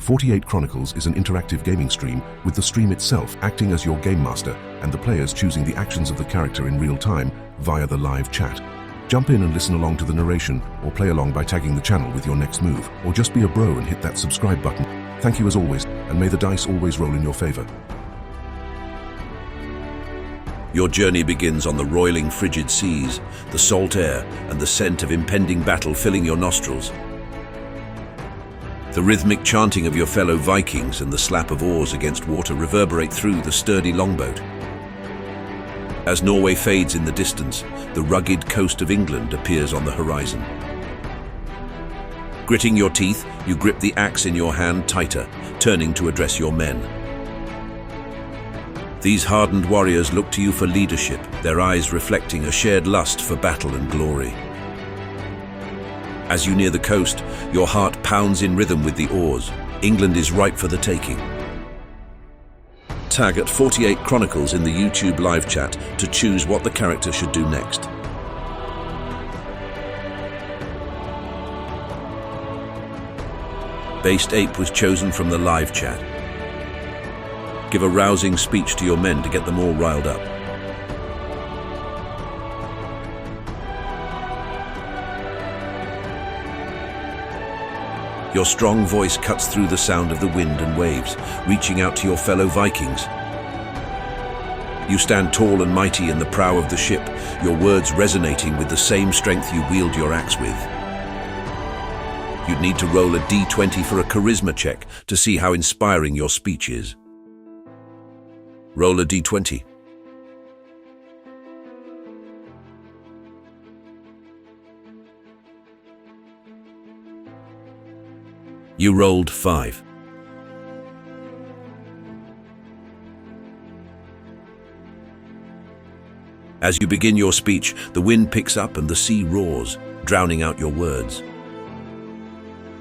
48 Chronicles is an interactive gaming stream with the stream itself acting as your game master and the players choosing the actions of the character in real time via the live chat. Jump in and listen along to the narration, or play along by tagging the channel with your next move, or just be a bro and hit that subscribe button. Thank you as always, and may the dice always roll in your favor. Your journey begins on the roiling, frigid seas, the salt air and the scent of impending battle filling your nostrils. The rhythmic chanting of your fellow Vikings and the slap of oars against water reverberate through the sturdy longboat. As Norway fades in the distance, the rugged coast of England appears on the horizon. Gritting your teeth, you grip the axe in your hand tighter, turning to address your men. These hardened warriors look to you for leadership, their eyes reflecting a shared lust for battle and glory. As you near the coast, your heart pounds in rhythm with the oars. England is ripe for the taking. Tag at 48 Chronicles in the YouTube live chat to choose what the character should do next. Based Ape was chosen from the live chat. Give a rousing speech to your men to get them all riled up. Your strong voice cuts through the sound of the wind and waves, reaching out to your fellow Vikings. You stand tall and mighty in the prow of the ship, your words resonating with the same strength you wield your axe with. You'd need to roll a d20 for a charisma check to see how inspiring your speech is. Roll a d20. You rolled 5. As you begin your speech, the wind picks up and the sea roars, drowning out your words.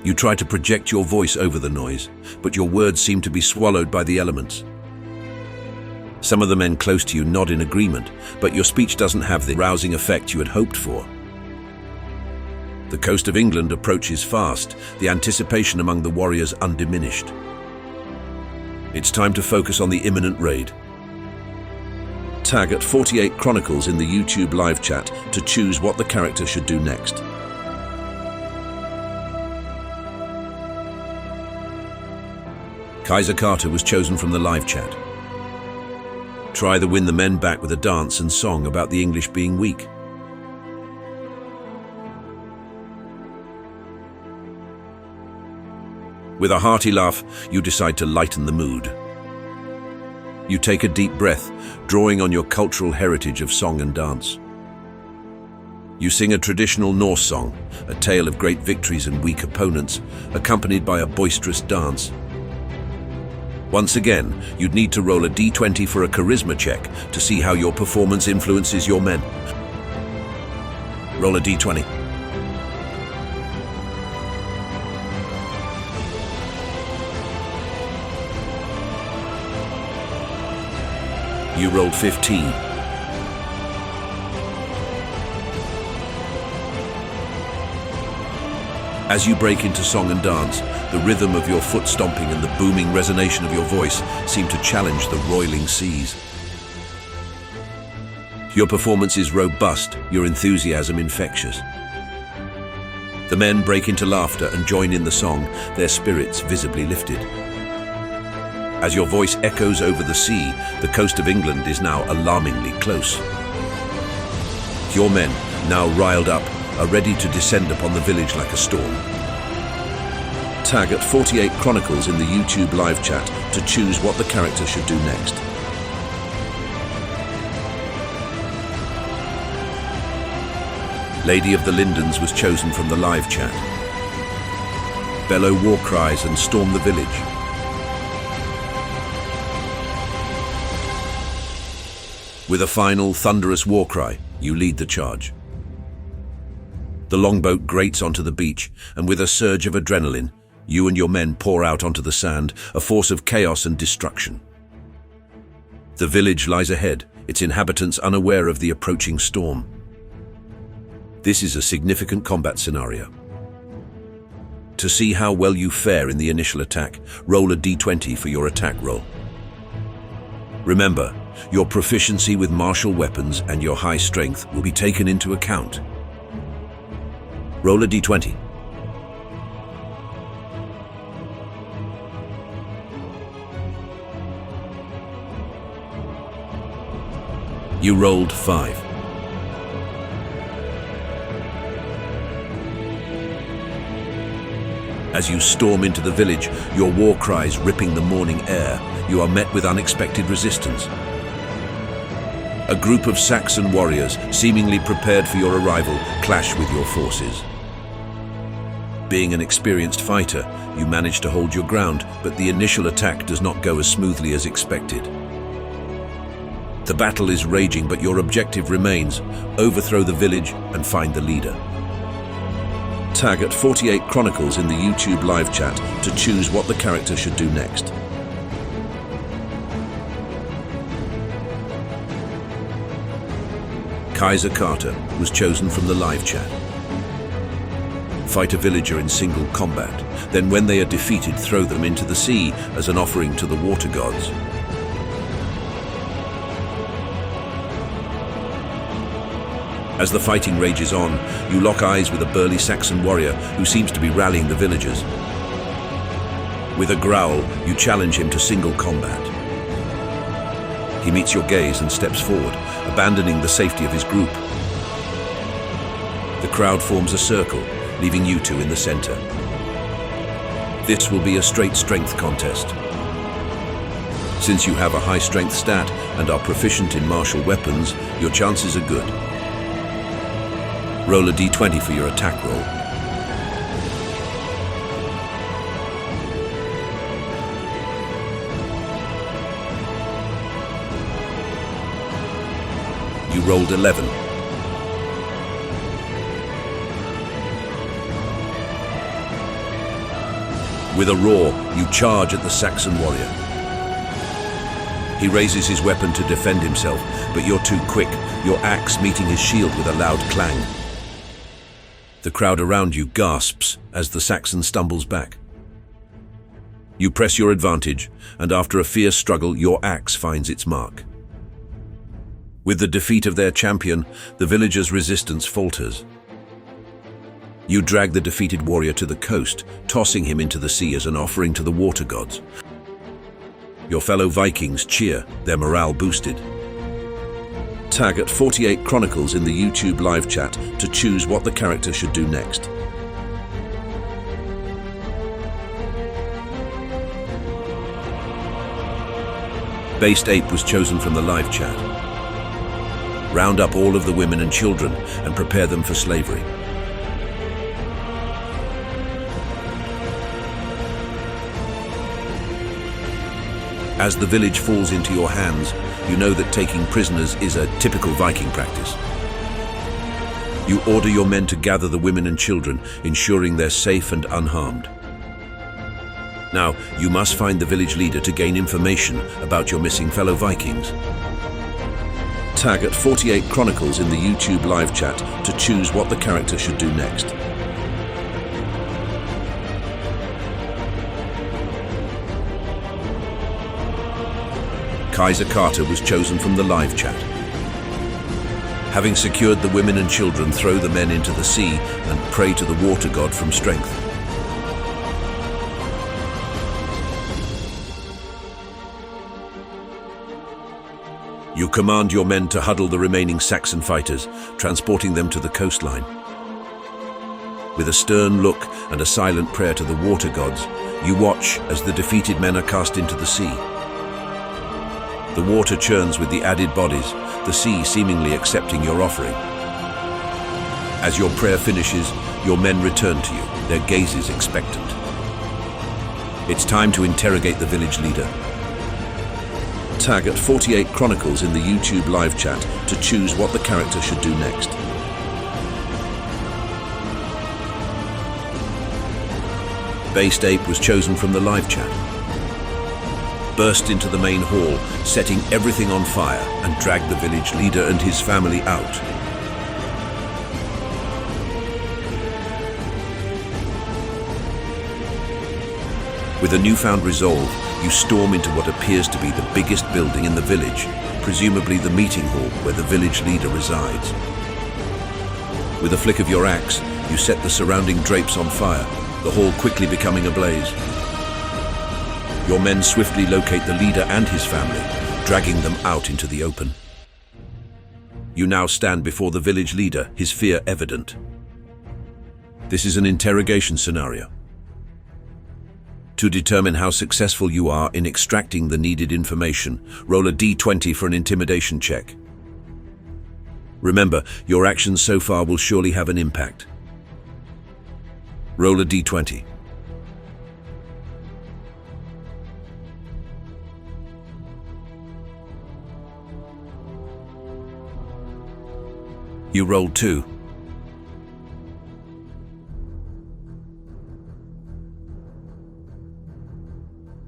You try to project your voice over the noise, but your words seem to be swallowed by the elements. Some of the men close to you nod in agreement, but your speech doesn't have the rousing effect you had hoped for. The coast of England approaches fast, the anticipation among the warriors undiminished. It's time to focus on the imminent raid. Tag at 48 Chronicles in the YouTube live chat to choose what the character should do next. Kaiser Carter was chosen from the live chat. Try to win the men back with a dance and song about the English being weak. With a hearty laugh, you decide to lighten the mood. You take a deep breath, drawing on your cultural heritage of song and dance. You sing a traditional Norse song, a tale of great victories and weak opponents, accompanied by a boisterous dance. Once again, you'd need to roll a d20 for a charisma check to see how your performance influences your men. Roll a d20. You rolled 15. As you break into song and dance, the rhythm of your foot stomping and the booming resonation of your voice seem to challenge the roiling seas. Your performance is robust, your enthusiasm infectious. The men break into laughter and join in the song, their spirits visibly lifted. As your voice echoes over the sea, the coast of England is now alarmingly close. Your men, now riled up, are ready to descend upon the village like a storm. Tag at 48 Chronicles in the YouTube live chat to choose what the character should do next. Lady of the Lindens was chosen from the live chat. Bellow war cries and storm the village. With a final, thunderous war cry, you lead the charge. The longboat grates onto the beach, and with a surge of adrenaline, you and your men pour out onto the sand, a force of chaos and destruction. The village lies ahead, its inhabitants unaware of the approaching storm. This is a significant combat scenario. To see how well you fare in the initial attack, roll a d20 for your attack roll. Remember, your proficiency with martial weapons and your high strength will be taken into account. Roll a d20. You rolled 5. As you storm into the village, your war cries ripping the morning air, you are met with unexpected resistance. A group of Saxon warriors, seemingly prepared for your arrival, clash with your forces. Being an experienced fighter, you manage to hold your ground, but the initial attack does not go as smoothly as expected. The battle is raging, but your objective remains: overthrow the village and find the leader. Tag at 48 Chronicles in the YouTube live chat to choose what the character should do next. Kaiser Carter was chosen from the live chat. Fight a villager in single combat, then when they are defeated, throw them into the sea as an offering to the water gods. As the fighting rages on, you lock eyes with a burly Saxon warrior who seems to be rallying the villagers. With a growl, you challenge him to single combat. He meets your gaze and steps forward, abandoning the safety of his group. The crowd forms a circle, leaving you two in the center. This will be a straight strength contest. Since you have a high strength stat and are proficient in martial weapons, your chances are good. Roll a d20 for your attack roll. You rolled 11. With a roar, you charge at the Saxon warrior. He raises his weapon to defend himself, but you're too quick, your axe meeting his shield with a loud clang. The crowd around you gasps as the Saxon stumbles back. You press your advantage, and after a fierce struggle, your axe finds its mark. With the defeat of their champion, the villagers' resistance falters. You drag the defeated warrior to the coast, tossing him into the sea as an offering to the water gods. Your fellow Vikings cheer, their morale boosted. Tag at 48 Chronicles in the YouTube live chat to choose what the character should do next. Based Ape was chosen from the live chat. Round up all of the women and children and prepare them for slavery. As the village falls into your hands, you know that taking prisoners is a typical Viking practice. You order your men to gather the women and children, ensuring they're safe and unharmed. Now, you must find the village leader to gain information about your missing fellow Vikings. Tag at 48 Chronicles in the YouTube live chat to choose what the character should do next. Kaiser Carter was chosen from the live chat. Having secured the women and children, throw the men into the sea and pray to the water god from strength. You command your men to huddle the remaining Saxon fighters, transporting them to the coastline. With a stern look and a silent prayer to the water gods, you watch as the defeated men are cast into the sea. The water churns with the added bodies, the sea seemingly accepting your offering. As your prayer finishes, your men return to you, their gazes expectant. It's time to interrogate the village leader. Tag at 48 Chronicles in the YouTube live chat to choose what the character should do next. Based Ape was chosen from the live chat. Burst into the main hall, setting everything on fire, and drag the village leader and his family out. With a newfound resolve, you storm into what appears to be the biggest building in the village, presumably the meeting hall where the village leader resides. With a flick of your axe, you set the surrounding drapes on fire, the hall quickly becoming ablaze. Your men swiftly locate the leader and his family, dragging them out into the open. You now stand before the village leader, his fear evident. This is an interrogation scenario. To determine how successful you are in extracting the needed information, roll a d20 for an intimidation check. Remember, your actions so far will surely have an impact. Roll a d20. You rolled 2.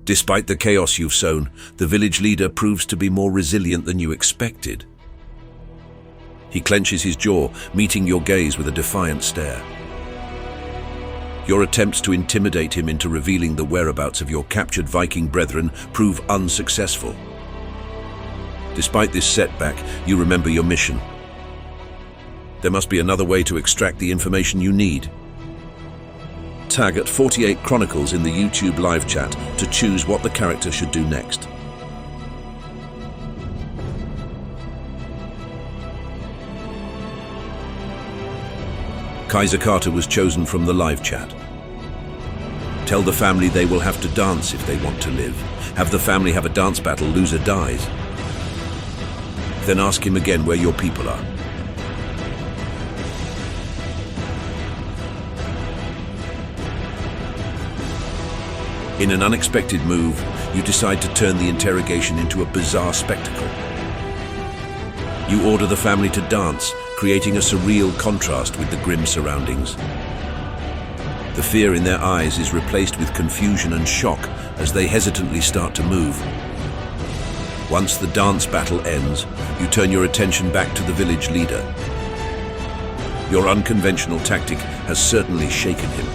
Despite the chaos you've sown, the village leader proves to be more resilient than you expected. He clenches his jaw, meeting your gaze with a defiant stare. Your attempts to intimidate him into revealing the whereabouts of your captured Viking brethren prove unsuccessful. Despite this setback, you remember your mission. There must be another way to extract the information you need. Tag at 48 Chronicles in the YouTube live chat to choose what the character should do next. Kaiser Carter was chosen from the live chat. Tell the family they will have to dance if they want to live. Have the family have a dance battle, loser dies. Then ask him again where your people are. In an unexpected move, you decide to turn the interrogation into a bizarre spectacle. You order the family to dance, creating a surreal contrast with the grim surroundings. The fear in their eyes is replaced with confusion and shock as they hesitantly start to move. Once the dance battle ends, you turn your attention back to the village leader. Your unconventional tactic has certainly shaken him.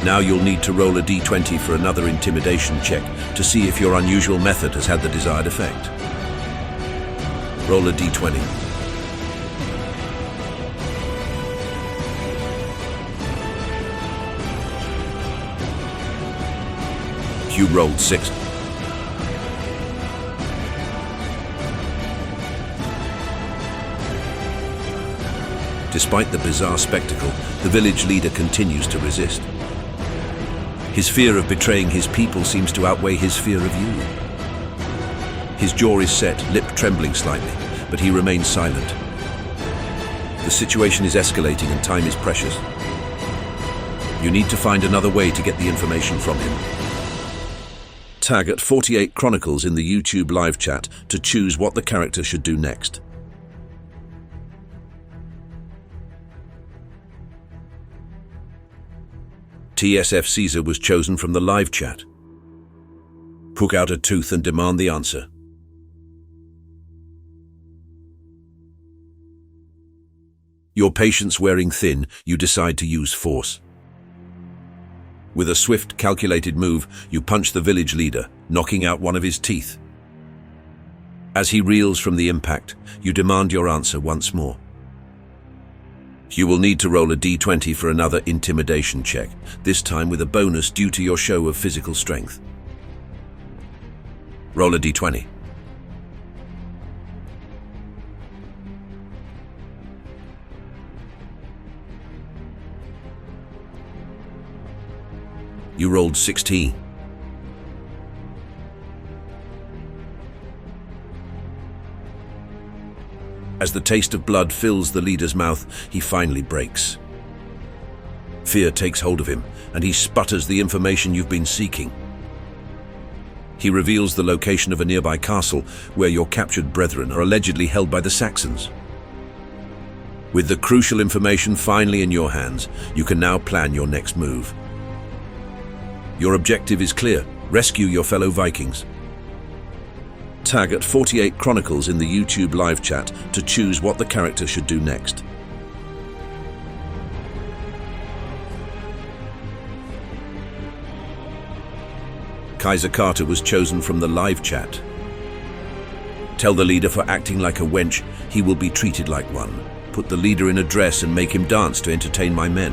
Now you'll need to roll a d20 for another intimidation check to see if your unusual method has had the desired effect. Roll a d20. You rolled 6. Despite the bizarre spectacle, the village leader continues to resist. His fear of betraying his people seems to outweigh his fear of you. His jaw is set, lip trembling slightly, but he remains silent. The situation is escalating and time is precious. You need to find another way to get the information from him. Tag at 48 Chronicles in the YouTube live chat to choose what the character should do next. TSF Caesar was chosen from the live chat. Poke out a tooth and demand the answer. Your patience wearing thin, you decide to use force. With a swift, calculated move, you punch the village leader, knocking out one of his teeth. As he reels from the impact, you demand your answer once more. You will need to roll a d20 for another intimidation check, this time with a bonus due to your show of physical strength. Roll a d20. You rolled 16. As the taste of blood fills the leader's mouth, he finally breaks. Fear takes hold of him, and he sputters the information you've been seeking. He reveals the location of a nearby castle where your captured brethren are allegedly held by the Saxons. With the crucial information finally in your hands, you can now plan your next move. Your objective is clear: rescue your fellow Vikings. Tag at 48 Chronicles in the YouTube live chat to choose what the character should do next. Kaiser Carter was chosen from the live chat. Tell the leader for acting like a wench, he will be treated like one. Put the leader in a dress and make him dance to entertain my men.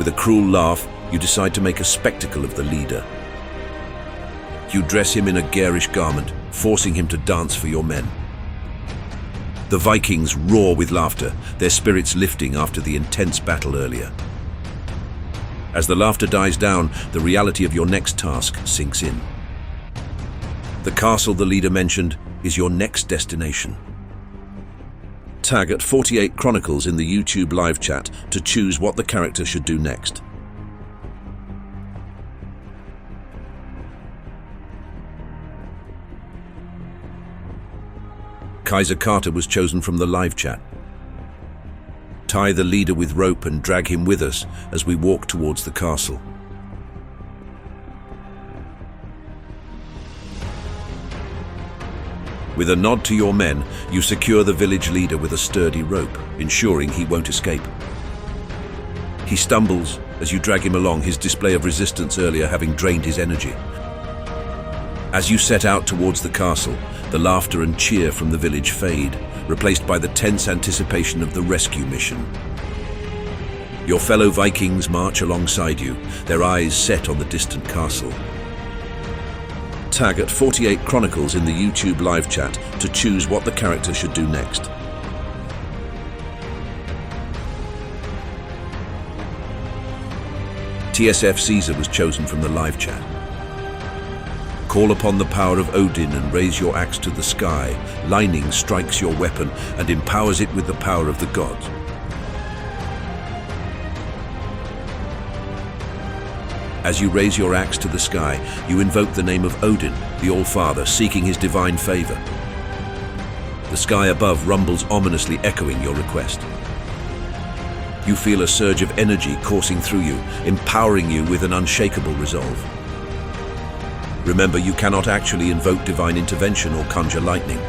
With a cruel laugh, you decide to make a spectacle of the leader. You dress him in a garish garment, forcing him to dance for your men. The Vikings roar with laughter, their spirits lifting after the intense battle earlier. As the laughter dies down, the reality of your next task sinks in. The castle the leader mentioned is your next destination. Tag at 48 Chronicles in the YouTube live chat to choose what the character should do next. Kaiser Carter was chosen from the live chat. Tie the leader with rope and drag him with us as we walk towards the castle. With a nod to your men, you secure the village leader with a sturdy rope, ensuring he won't escape. He stumbles as you drag him along, his display of resistance earlier having drained his energy. As you set out towards the castle, the laughter and cheer from the village fade, replaced by the tense anticipation of the rescue mission. Your fellow Vikings march alongside you, their eyes set on the distant castle. Tag at 48 Chronicles in the YouTube live chat to choose what the character should do next. TSF Caesar was chosen from the live chat. Call upon the power of Odin and raise your axe to the sky. Lightning strikes your weapon and empowers it with the power of the gods. As you raise your axe to the sky, you invoke the name of Odin, the All-Father, seeking his divine favor. The sky above rumbles ominously, echoing your request. You feel a surge of energy coursing through you, empowering you with an unshakable resolve. Remember, you cannot actually invoke divine intervention or conjure lightning.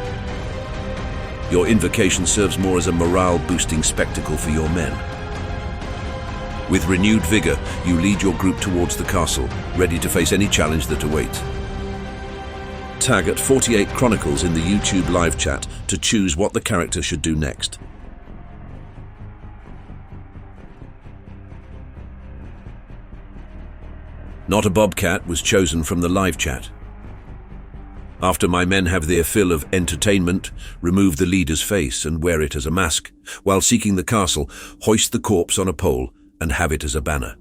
Your invocation serves more as a morale-boosting spectacle for your men. With renewed vigor, you lead your group towards the castle, ready to face any challenge that awaits. Tag at 48 Chronicles in the YouTube live chat to choose what the character should do next. Not a Bobcat was chosen from the live chat. After my men have their fill of entertainment, remove the leader's face and wear it as a mask. While seeking the castle, hoist the corpse on a pole and have it as a banner.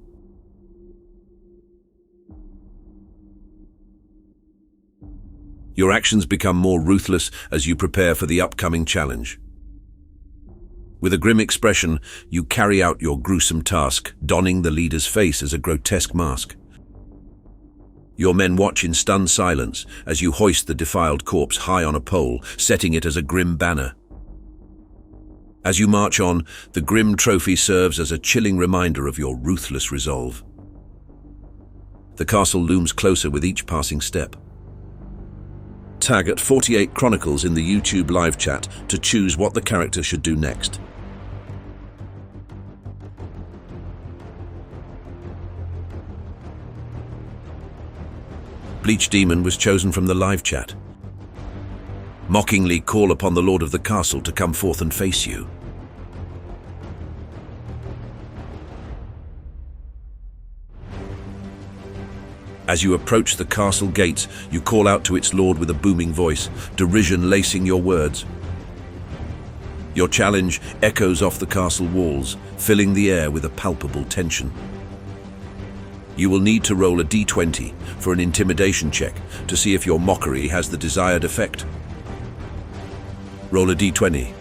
Your actions become more ruthless as you prepare for the upcoming challenge. With a grim expression, you carry out your gruesome task, donning the leader's face as a grotesque mask. Your men watch in stunned silence as you hoist the defiled corpse high on a pole, setting it as a grim banner. As you march on, the grim trophy serves as a chilling reminder of your ruthless resolve. The castle looms closer with each passing step. Tag at 48 Chronicles in the YouTube live chat to choose what the character should do next. Bleach Demon was chosen from the live chat. Mockingly call upon the Lord of the Castle to come forth and face you. As you approach the castle gates, you call out to its lord with a booming voice, derision lacing your words. Your challenge echoes off the castle walls, filling the air with a palpable tension. You will need to roll a d20 for an intimidation check to see if your mockery has the desired effect. Roll a d20.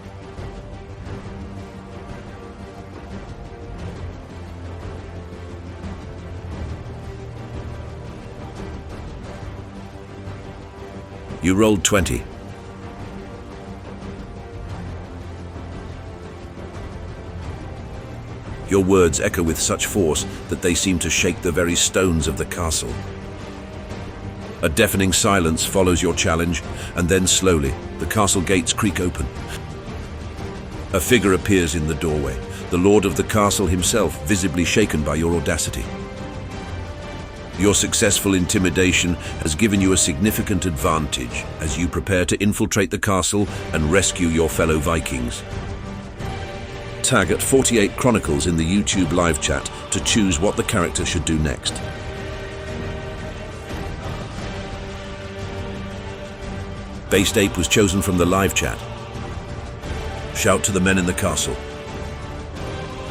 You rolled 20. Your words echo with such force that they seem to shake the very stones of the castle. A deafening silence follows your challenge, and then slowly, the castle gates creak open. A figure appears in the doorway, the lord of the castle himself, visibly shaken by your audacity. Your successful intimidation has given you a significant advantage as you prepare to infiltrate the castle and rescue your fellow Vikings. Tag at 48 Chronicles in the YouTube live chat to choose what the character should do next. Based Ape was chosen from the live chat. Shout to the men in the castle.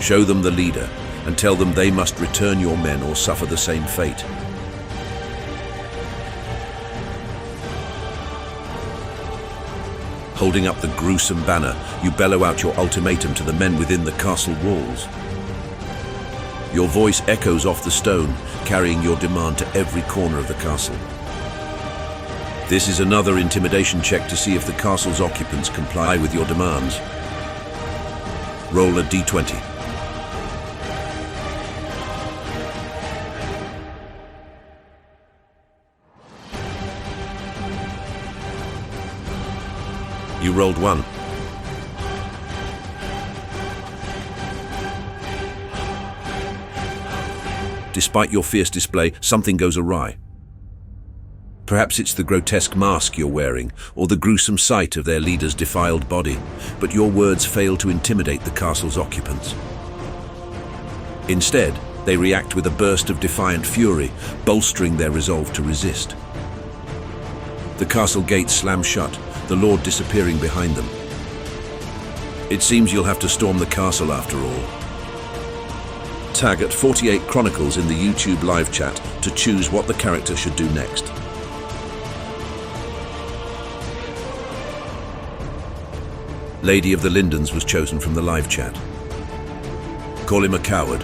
Show them the leader and tell them they must return your men or suffer the same fate. Holding up the gruesome banner, you bellow out your ultimatum to the men within the castle walls. Your voice echoes off the stone, carrying your demand to every corner of the castle. This is another intimidation check to see if the castle's occupants comply with your demands. Roll a d20. You rolled 1. Despite your fierce display, something goes awry. Perhaps it's the grotesque mask you're wearing, or the gruesome sight of their leader's defiled body, but your words fail to intimidate the castle's occupants. Instead, they react with a burst of defiant fury, bolstering their resolve to resist. The castle gates slam shut, the lord disappearing behind them. It seems you'll have to storm the castle after all. Tag at 48 Chronicles in the YouTube live chat to choose what the character should do next. Lady of the Lindens was chosen from the live chat. Call him a coward.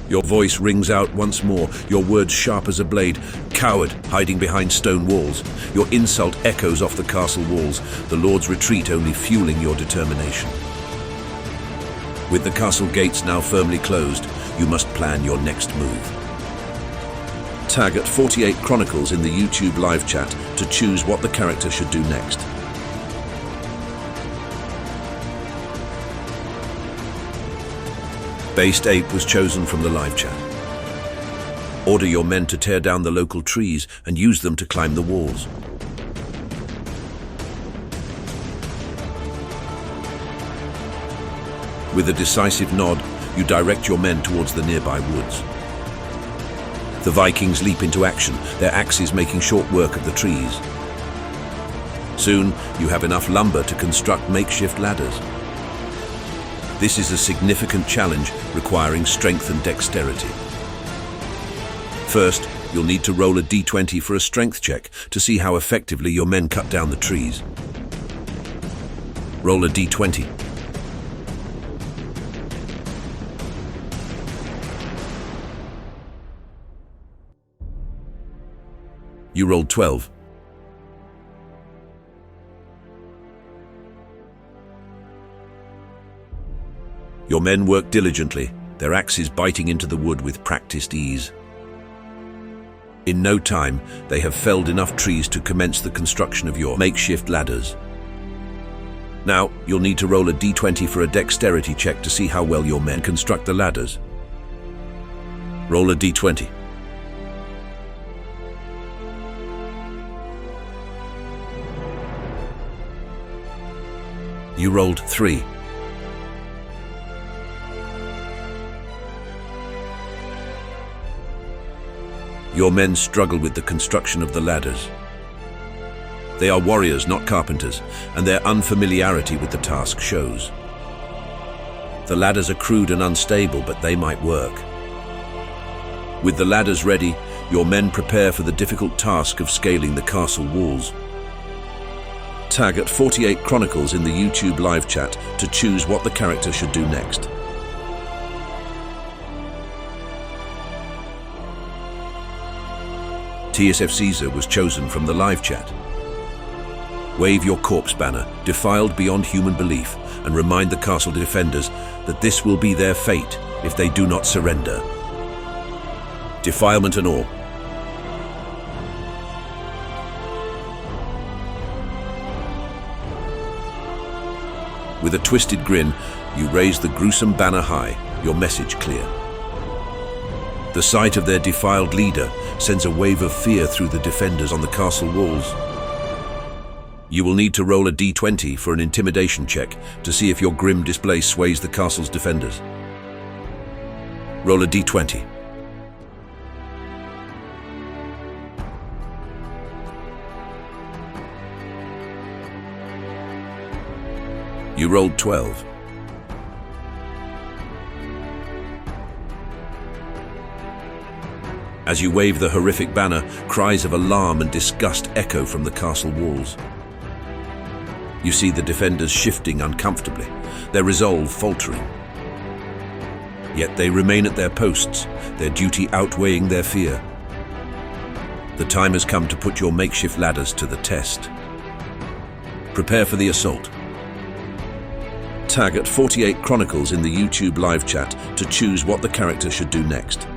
Your voice rings out once more, your words sharp as a blade. Coward, hiding behind stone walls. Your insult echoes off the castle walls, the lord's retreat only fueling your determination. With the castle gates now firmly closed, you must plan your next move. Tag at 48 Chronicles in the YouTube live chat to choose what the character should do next. Based Ape was chosen from the live chat. Order your men to tear down the local trees and use them to climb the walls. With a decisive nod, you direct your men towards the nearby woods. The Vikings leap into action, their axes making short work of the trees. Soon, you have enough lumber to construct makeshift ladders. This is a significant challenge requiring strength and dexterity. First, you'll need to roll a d20 for a strength check to see how effectively your men cut down the trees. Roll a d20. You rolled 12. Your men work diligently, their axes biting into the wood with practiced ease. In no time, they have felled enough trees to commence the construction of your makeshift ladders. Now, you'll need to roll a d20 for a dexterity check to see how well your men construct the ladders. Roll a d20. You rolled 3. Your men struggle with the construction of the ladders. They are warriors, not carpenters, and their unfamiliarity with the task shows. The ladders are crude and unstable, but they might work. With the ladders ready, your men prepare for the difficult task of scaling the castle walls. Tag at 48 Chronicles in the YouTube live chat to choose what the character should do next. TSF Caesar was chosen from the live chat. Wave your corpse banner, defiled beyond human belief, and remind the castle defenders that this will be their fate if they do not surrender. Defilement and all. With a twisted grin, you raise the gruesome banner high, your message clear. The sight of their defiled leader sends a wave of fear through the defenders on the castle walls. You will need to roll a d20 for an intimidation check to see if your grim display sways the castle's defenders. Roll a d20. You rolled 12. As you wave the horrific banner, cries of alarm and disgust echo from the castle walls. You see the defenders shifting uncomfortably, their resolve faltering. Yet they remain at their posts, their duty outweighing their fear. The time has come to put your makeshift ladders to the test. Prepare for the assault. Tag at 48 Chronicles in the YouTube live chat to choose what the character should do next.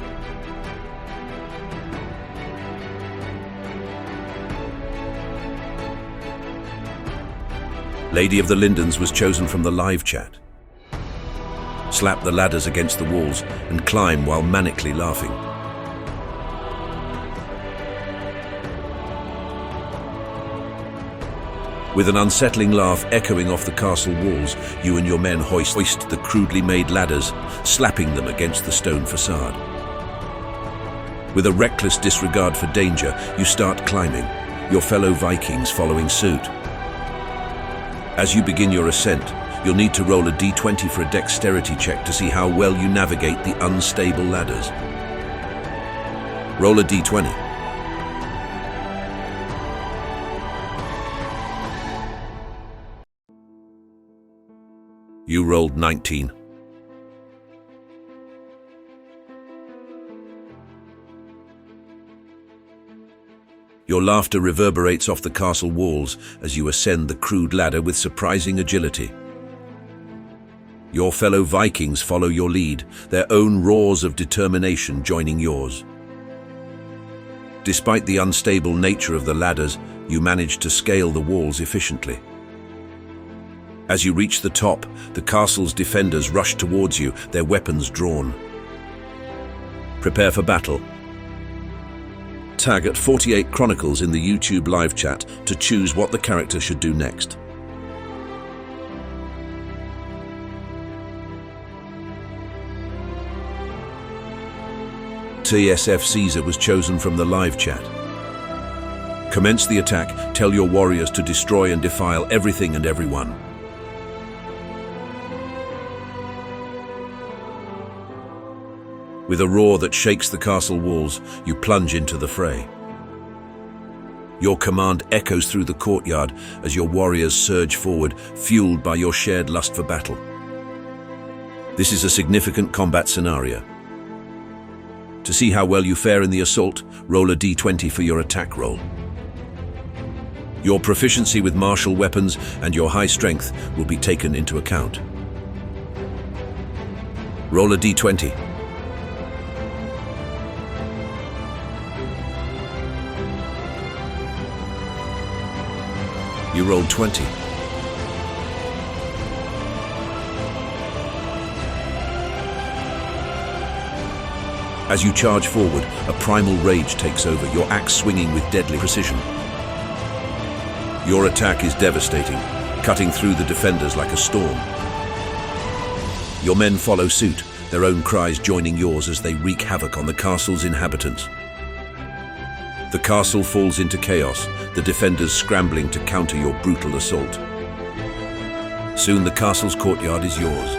Lady of the Lindens was chosen from the live chat. Slap the ladders against the walls and climb while manically laughing. With an unsettling laugh echoing off the castle walls, you and your men hoist the crudely made ladders, slapping them against the stone facade. With a reckless disregard for danger, you start climbing, your fellow Vikings following suit. As you begin your ascent, you'll need to roll a d20 for a dexterity check to see how well you navigate the unstable ladders. Roll a d20. You rolled 19. Your laughter reverberates off the castle walls as you ascend the crude ladder with surprising agility. Your fellow Vikings follow your lead, their own roars of determination joining yours. Despite the unstable nature of the ladders, you manage to scale the walls efficiently. As you reach the top, the castle's defenders rush towards you, their weapons drawn. Prepare for battle. Tag at 48 Chronicles in the YouTube live chat to choose what the character should do next. TSF Caesar was chosen from the live chat. Commence the attack, tell your warriors to destroy and defile everything and everyone. With a roar that shakes the castle walls, you plunge into the fray. Your command echoes through the courtyard as your warriors surge forward, fueled by your shared lust for battle. This is a significant combat scenario. To see how well you fare in the assault, roll a d20 for your attack roll. Your proficiency with martial weapons and your high strength will be taken into account. Roll a d20. You rolled 20. As you charge forward, a primal rage takes over, your axe swinging with deadly precision. Your attack is devastating, cutting through the defenders like a storm. Your men follow suit, their own cries joining yours as they wreak havoc on the castle's inhabitants. The castle falls into chaos, the defenders scrambling to counter your brutal assault. Soon the castle's courtyard is yours.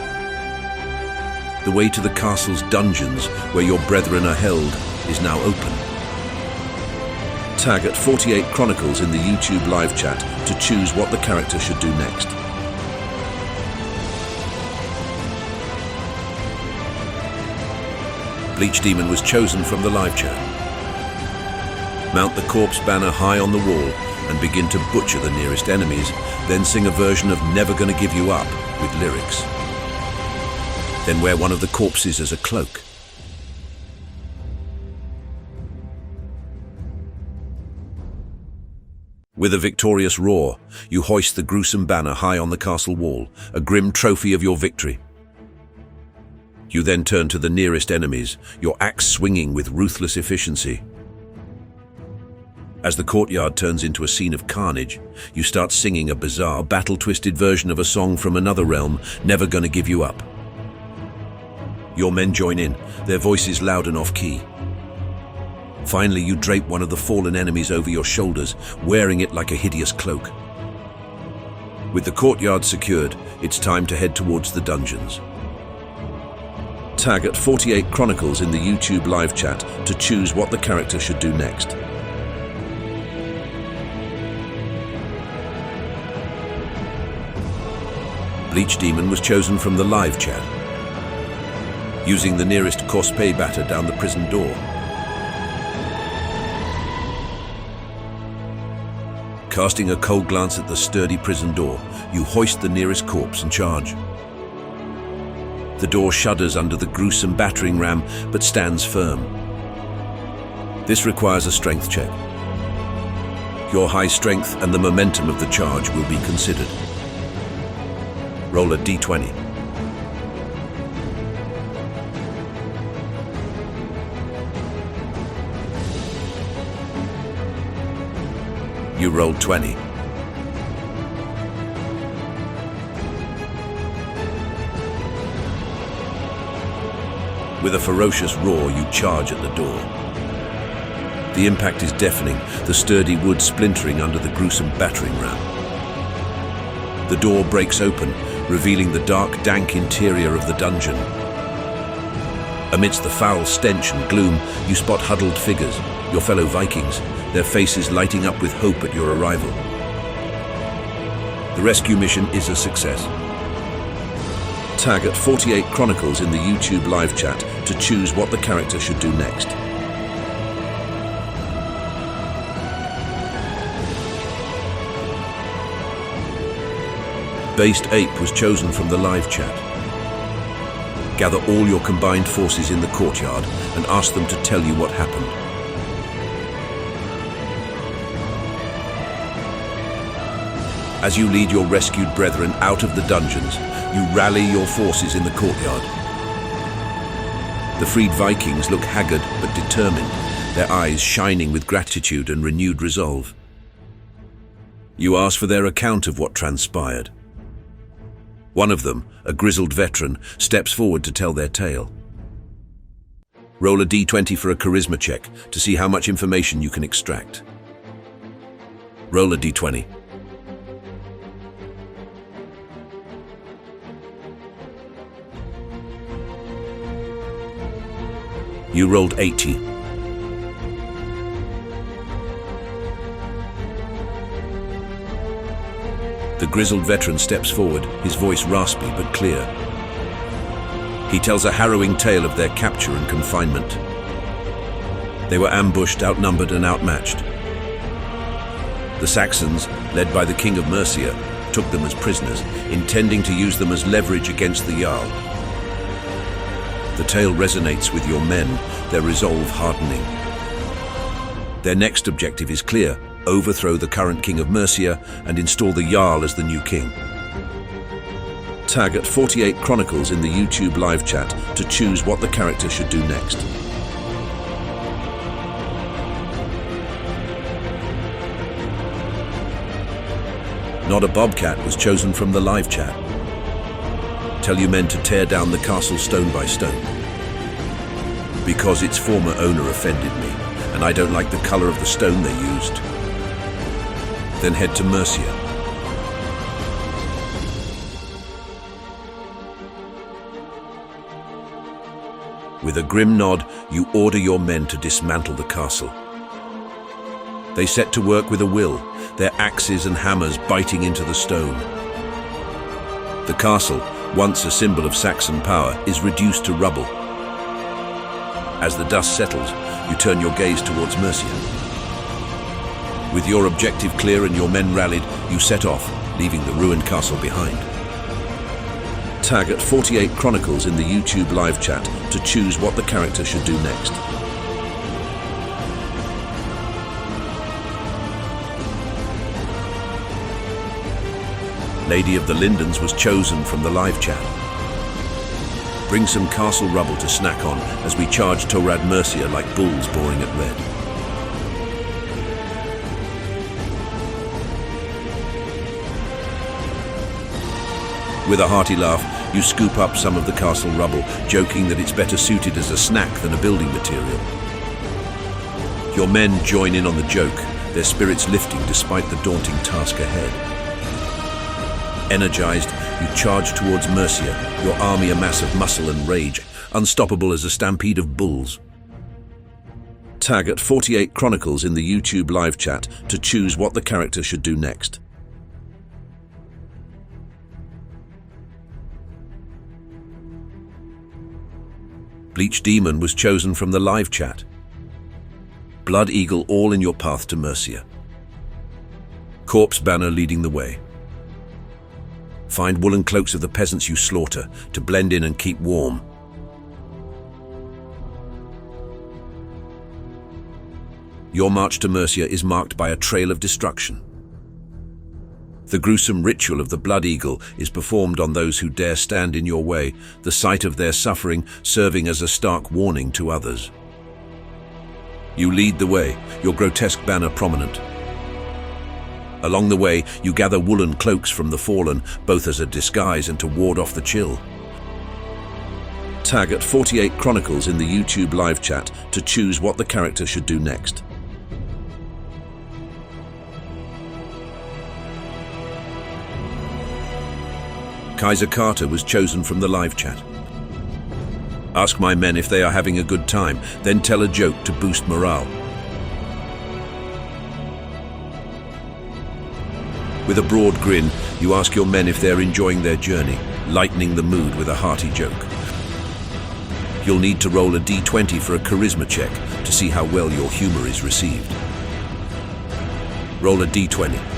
The way to the castle's dungeons, where your brethren are held, is now open. Tag at 48 Chronicles in the YouTube live chat to choose what the character should do next. Bleach Demon was chosen from the live chat. Mount the corpse banner high on the wall and begin to butcher the nearest enemies, then sing a version of Never Gonna Give You Up with lyrics. Then wear one of the corpses as a cloak. With With a victorious roar, you hoist the gruesome banner high on the castle wall, a grim trophy of your victory. You then turn to the nearest enemies, your axe swinging with ruthless efficiency. As the courtyard turns into a scene of carnage, you start singing a bizarre, battle-twisted version of a song from another realm, Never Gonna Give You Up. Your men join in, their voices loud and off-key. Finally, you drape one of the fallen enemies over your shoulders, wearing it like a hideous cloak. With the courtyard secured, it's time to head towards the dungeons. Tag at 48 Chronicles in the YouTube live chat to choose what the character should do next. Bleach Demon was chosen from the live chat, using the nearest Corspay batter down the prison door. Casting a cold glance at the sturdy prison door, you hoist the nearest corpse and charge. The door shudders under the gruesome battering ram, but stands firm. This requires a strength check. Your high strength and the momentum of the charge will be considered. Roll a d20. You rolled 20. With a ferocious roar, you charge at the door. The impact is deafening, the sturdy wood splintering under the gruesome battering ram. The door breaks open, revealing the dark, dank interior of the dungeon. Amidst the foul stench and gloom, you spot huddled figures, your fellow Vikings, their faces lighting up with hope at your arrival. The rescue mission is a success. Tag at 48 Chronicles in the YouTube live chat to choose what the character should do next. Based Ape was chosen from the live chat. Gather all your combined forces in the courtyard and ask them to tell you what happened. As you lead your rescued brethren out of the dungeons, you rally your forces in the courtyard. The freed Vikings look haggard but determined, their eyes shining with gratitude and renewed resolve. You ask for their account of what transpired. One of them, a grizzled veteran, steps forward to tell their tale. Roll a d20 for a charisma check to see how much information you can extract. Roll a d20. You rolled 80. The grizzled veteran steps forward, his voice raspy but clear. He tells a harrowing tale of their capture and confinement. They were ambushed, outnumbered and outmatched. The Saxons, led by the King of Mercia, took them as prisoners, intending to use them as leverage against the Jarl. The tale resonates with your men, their resolve hardening. Their next objective is clear: overthrow the current King of Mercia and install the Jarl as the new king. Tag at 48 Chronicles in the YouTube live chat to choose what the character should do next. Not a Bobcat was chosen from the live chat. Tell your men to tear down the castle stone by stone. Because its former owner offended me, and I don't like the color of the stone they used. Then head to Mercia. With a grim nod, you order your men to dismantle the castle. They set to work with a will, their axes and hammers biting into the stone. The castle, once a symbol of Saxon power, is reduced to rubble. As the dust settles, you turn your gaze towards Mercia. With your objective clear and your men rallied, you set off, leaving the ruined castle behind. Tag at 48 Chronicles in the YouTube live chat to choose what the character should do next. Lady of the Lindens was chosen from the live chat. Bring some castle rubble to snack on as we charge Torad Mercia like bulls boring at red. With a hearty laugh, you scoop up some of the castle rubble, joking that it's better suited as a snack than a building material. Your men join in on the joke, their spirits lifting despite the daunting task ahead. Energized, you charge towards Mercia, your army a mass of muscle and rage, unstoppable as a stampede of bulls. Tag at 48 Chronicles in the YouTube live chat to choose what the character should do next. Bleach Demon was chosen from the live chat. Blood Eagle all in your path to Mercia. Corpse Banner leading the way. Find woolen cloaks of the peasants you slaughter to blend in and keep warm. Your march to Mercia is marked by a trail of destruction. The gruesome ritual of the Blood Eagle is performed on those who dare stand in your way, the sight of their suffering serving as a stark warning to others. You lead the way, your grotesque banner prominent. Along the way, you gather woolen cloaks from the fallen, both as a disguise and to ward off the chill. Tag at 48 Chronicles in the YouTube live chat to choose what the character should do next. Kaiser Carter was chosen from the live chat. Ask my men if they are having a good time, then tell a joke to boost morale. With a broad grin, you ask your men if they're enjoying their journey, lightening the mood with a hearty joke. You'll need to roll a d20 for a charisma check to see how well your humor is received. Roll a d20.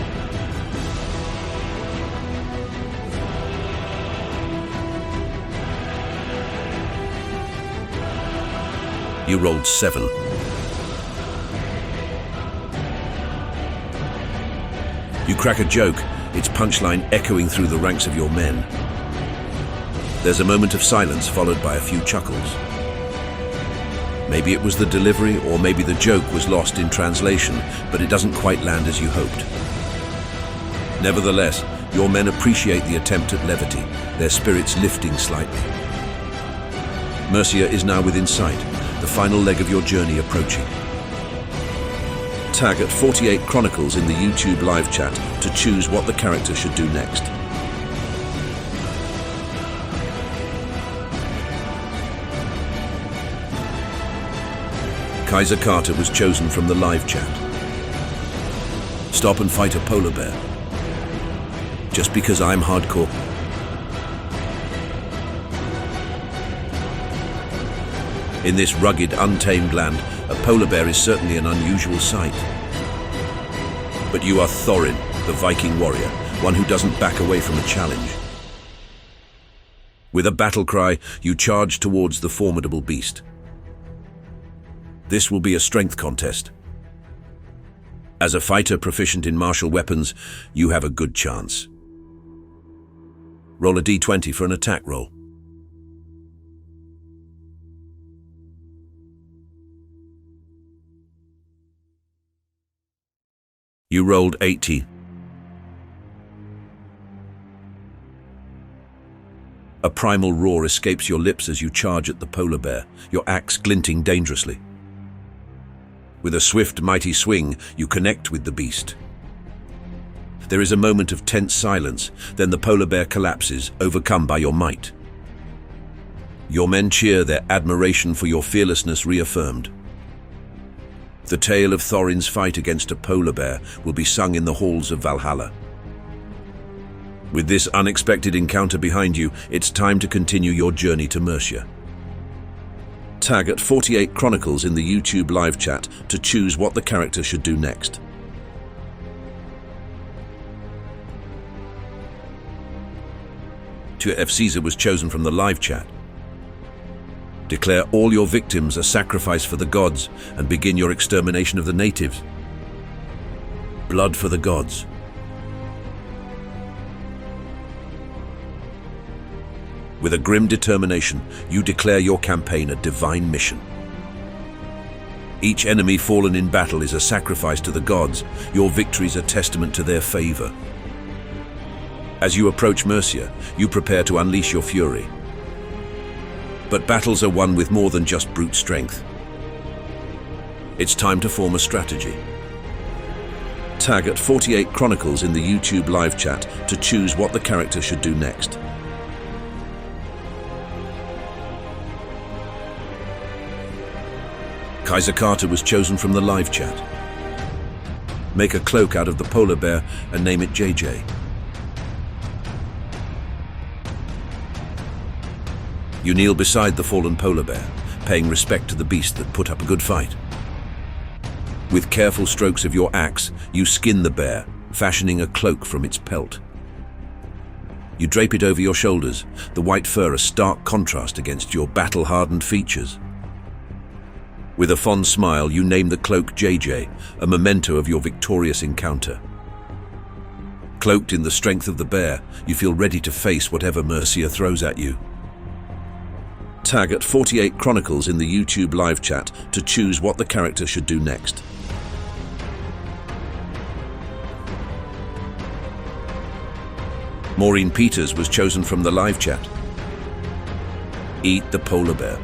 You rolled 7. You crack a joke, its punchline echoing through the ranks of your men. There's a moment of silence followed by a few chuckles. Maybe it was the delivery or maybe the joke was lost in translation, but it doesn't quite land as you hoped. Nevertheless, your men appreciate the attempt at levity, their spirits lifting slightly. Mercia is now within sight, the final leg of your journey approaching. Tag at 48 Chronicles in the YouTube live chat to choose what the character should do next. Kaiser Carter was chosen from the live chat. Stop and fight a polar bear. Just because I'm hardcore. In this rugged, untamed land, a polar bear is certainly an unusual sight. But you are Thorin, the Viking warrior, one who doesn't back away from a challenge. With a battle cry, you charge towards the formidable beast. This will be a strength contest. As a fighter proficient in martial weapons, you have a good chance. Roll a d20 for an attack roll. You rolled 80. A primal roar escapes your lips as you charge at the polar bear, your axe glinting dangerously. With a swift, mighty swing, you connect with the beast. There is a moment of tense silence, then the polar bear collapses, overcome by your might. Your men cheer, their admiration for your fearlessness reaffirmed. The tale of Thorin's fight against a polar bear will be sung in the halls of Valhalla. With this unexpected encounter behind you, it's time to continue your journey to Mercia. Tag at 48 Chronicles in the YouTube live chat to choose what the character should do next. F. Caesar was chosen from the live chat. Declare all your victims a sacrifice for the gods and begin your extermination of the natives. Blood for the gods. With a grim determination, you declare your campaign a divine mission. Each enemy fallen in battle is a sacrifice to the gods. Your victories are testament to their favor. As you approach Mercia, you prepare to unleash your fury. But battles are won with more than just brute strength. It's time to form a strategy. Tag at 48 Chronicles in the YouTube live chat to choose what the character should do next. Kaiser Carter was chosen from the live chat. Make a cloak out of the polar bear and name it JJ. You kneel beside the fallen polar bear, paying respect to the beast that put up a good fight. With careful strokes of your axe, you skin the bear, fashioning a cloak from its pelt. You drape it over your shoulders, the white fur a stark contrast against your battle-hardened features. With a fond smile, you name the cloak JJ, a memento of your victorious encounter. Cloaked in the strength of the bear, you feel ready to face whatever Mercia throws at you. Tag at 48 Chronicles in the YouTube live chat to choose what the character should do next. Maureen Peters was chosen from the live chat. Eat the polar bear.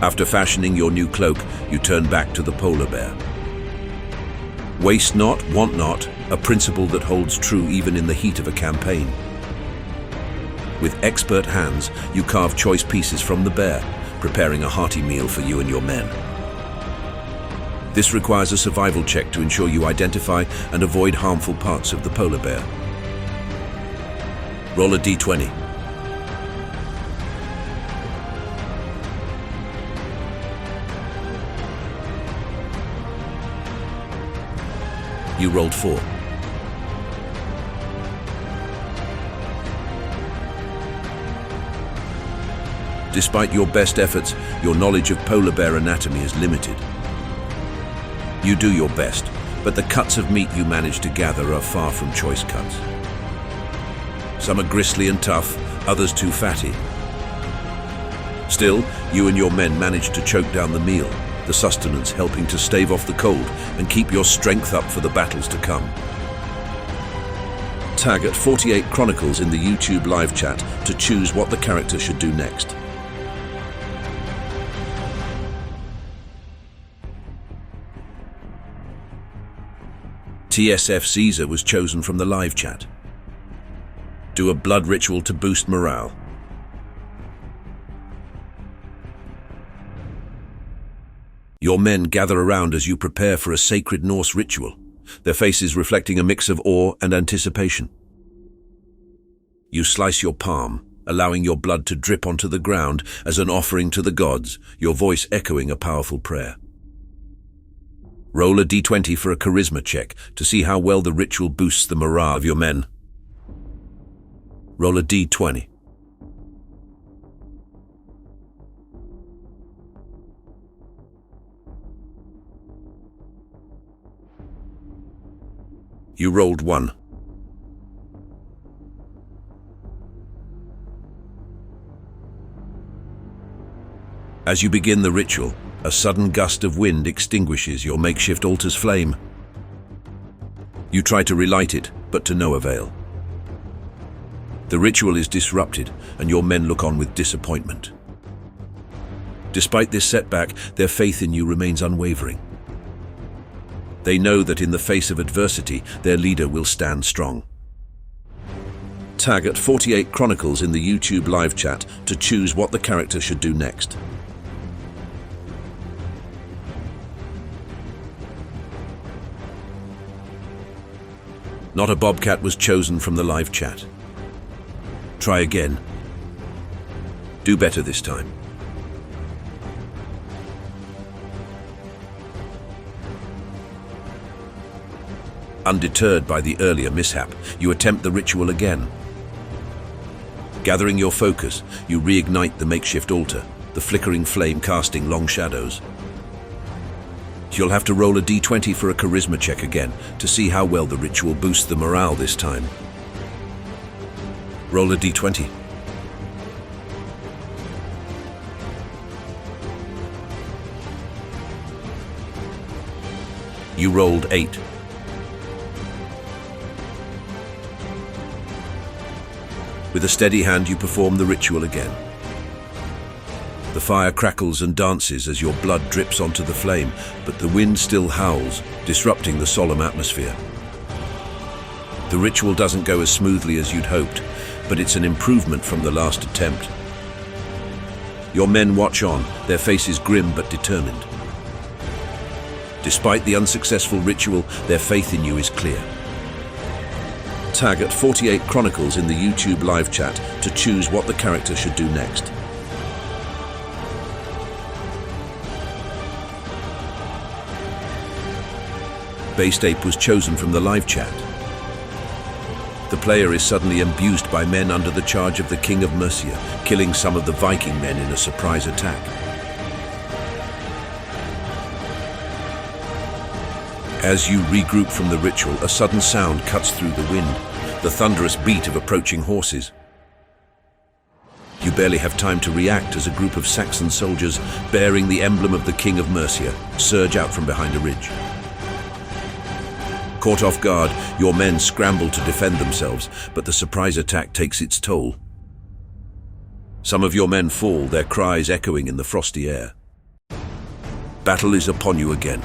After fashioning your new cloak, you turn back to the polar bear. Waste not, want not, a principle that holds true even in the heat of a campaign. With expert hands, you carve choice pieces from the bear, preparing a hearty meal for you and your men. This requires a survival check to ensure you identify and avoid harmful parts of the polar bear. Roll a d20. You rolled 4. Despite your best efforts, your knowledge of polar bear anatomy is limited. You do your best, but the cuts of meat you manage to gather are far from choice cuts. Some are gristly and tough, others too fatty. Still, you and your men manage to choke down the meal, the sustenance helping to stave off the cold and keep your strength up for the battles to come. Tag at 48 Chronicles in the YouTube live chat to choose what the character should do next. TSF Caesar was chosen from the live chat. Do a blood ritual to boost morale. Your men gather around as you prepare for a sacred Norse ritual, their faces reflecting a mix of awe and anticipation. You slice your palm, allowing your blood to drip onto the ground as an offering to the gods, your voice echoing a powerful prayer. Roll a d20 for a charisma check to see how well the ritual boosts the morale of your men. Roll a d20. You rolled 1. As you begin the ritual, a sudden gust of wind extinguishes your makeshift altar's flame. You try to relight it, but to no avail. The ritual is disrupted, and your men look on with disappointment. Despite this setback, their faith in you remains unwavering. They know that in the face of adversity, their leader will stand strong. Tag at 48 Chronicles in the YouTube live chat to choose what the character should do next. Not a bobcat was chosen from the live chat. Try again. Do better this time. Undeterred by the earlier mishap, you attempt the ritual again. Gathering your focus, you reignite the makeshift altar, the flickering flame casting long shadows. You'll have to roll a d20 for a charisma check again to see how well the ritual boosts the morale this time. Roll a d20. You rolled 8. With a steady hand, you perform the ritual again. The fire crackles and dances as your blood drips onto the flame, but the wind still howls, disrupting the solemn atmosphere. The ritual doesn't go as smoothly as you'd hoped, but it's an improvement from the last attempt. Your men watch on, their faces grim but determined. Despite the unsuccessful ritual, their faith in you is clear. Tag at 48 Chronicles in the YouTube live chat to choose what the character should do next. Based Ape was chosen from the live chat. The player is suddenly abused by men under the charge of the King of Mercia, killing some of the Viking men in a surprise attack. As you regroup from the ritual, a sudden sound cuts through the wind, the thunderous beat of approaching horses. You barely have time to react as a group of Saxon soldiers bearing the emblem of the King of Mercia surge out from behind a ridge. Caught off guard, your men scramble to defend themselves, but the surprise attack takes its toll. Some of your men fall, their cries echoing in the frosty air. Battle is upon you again.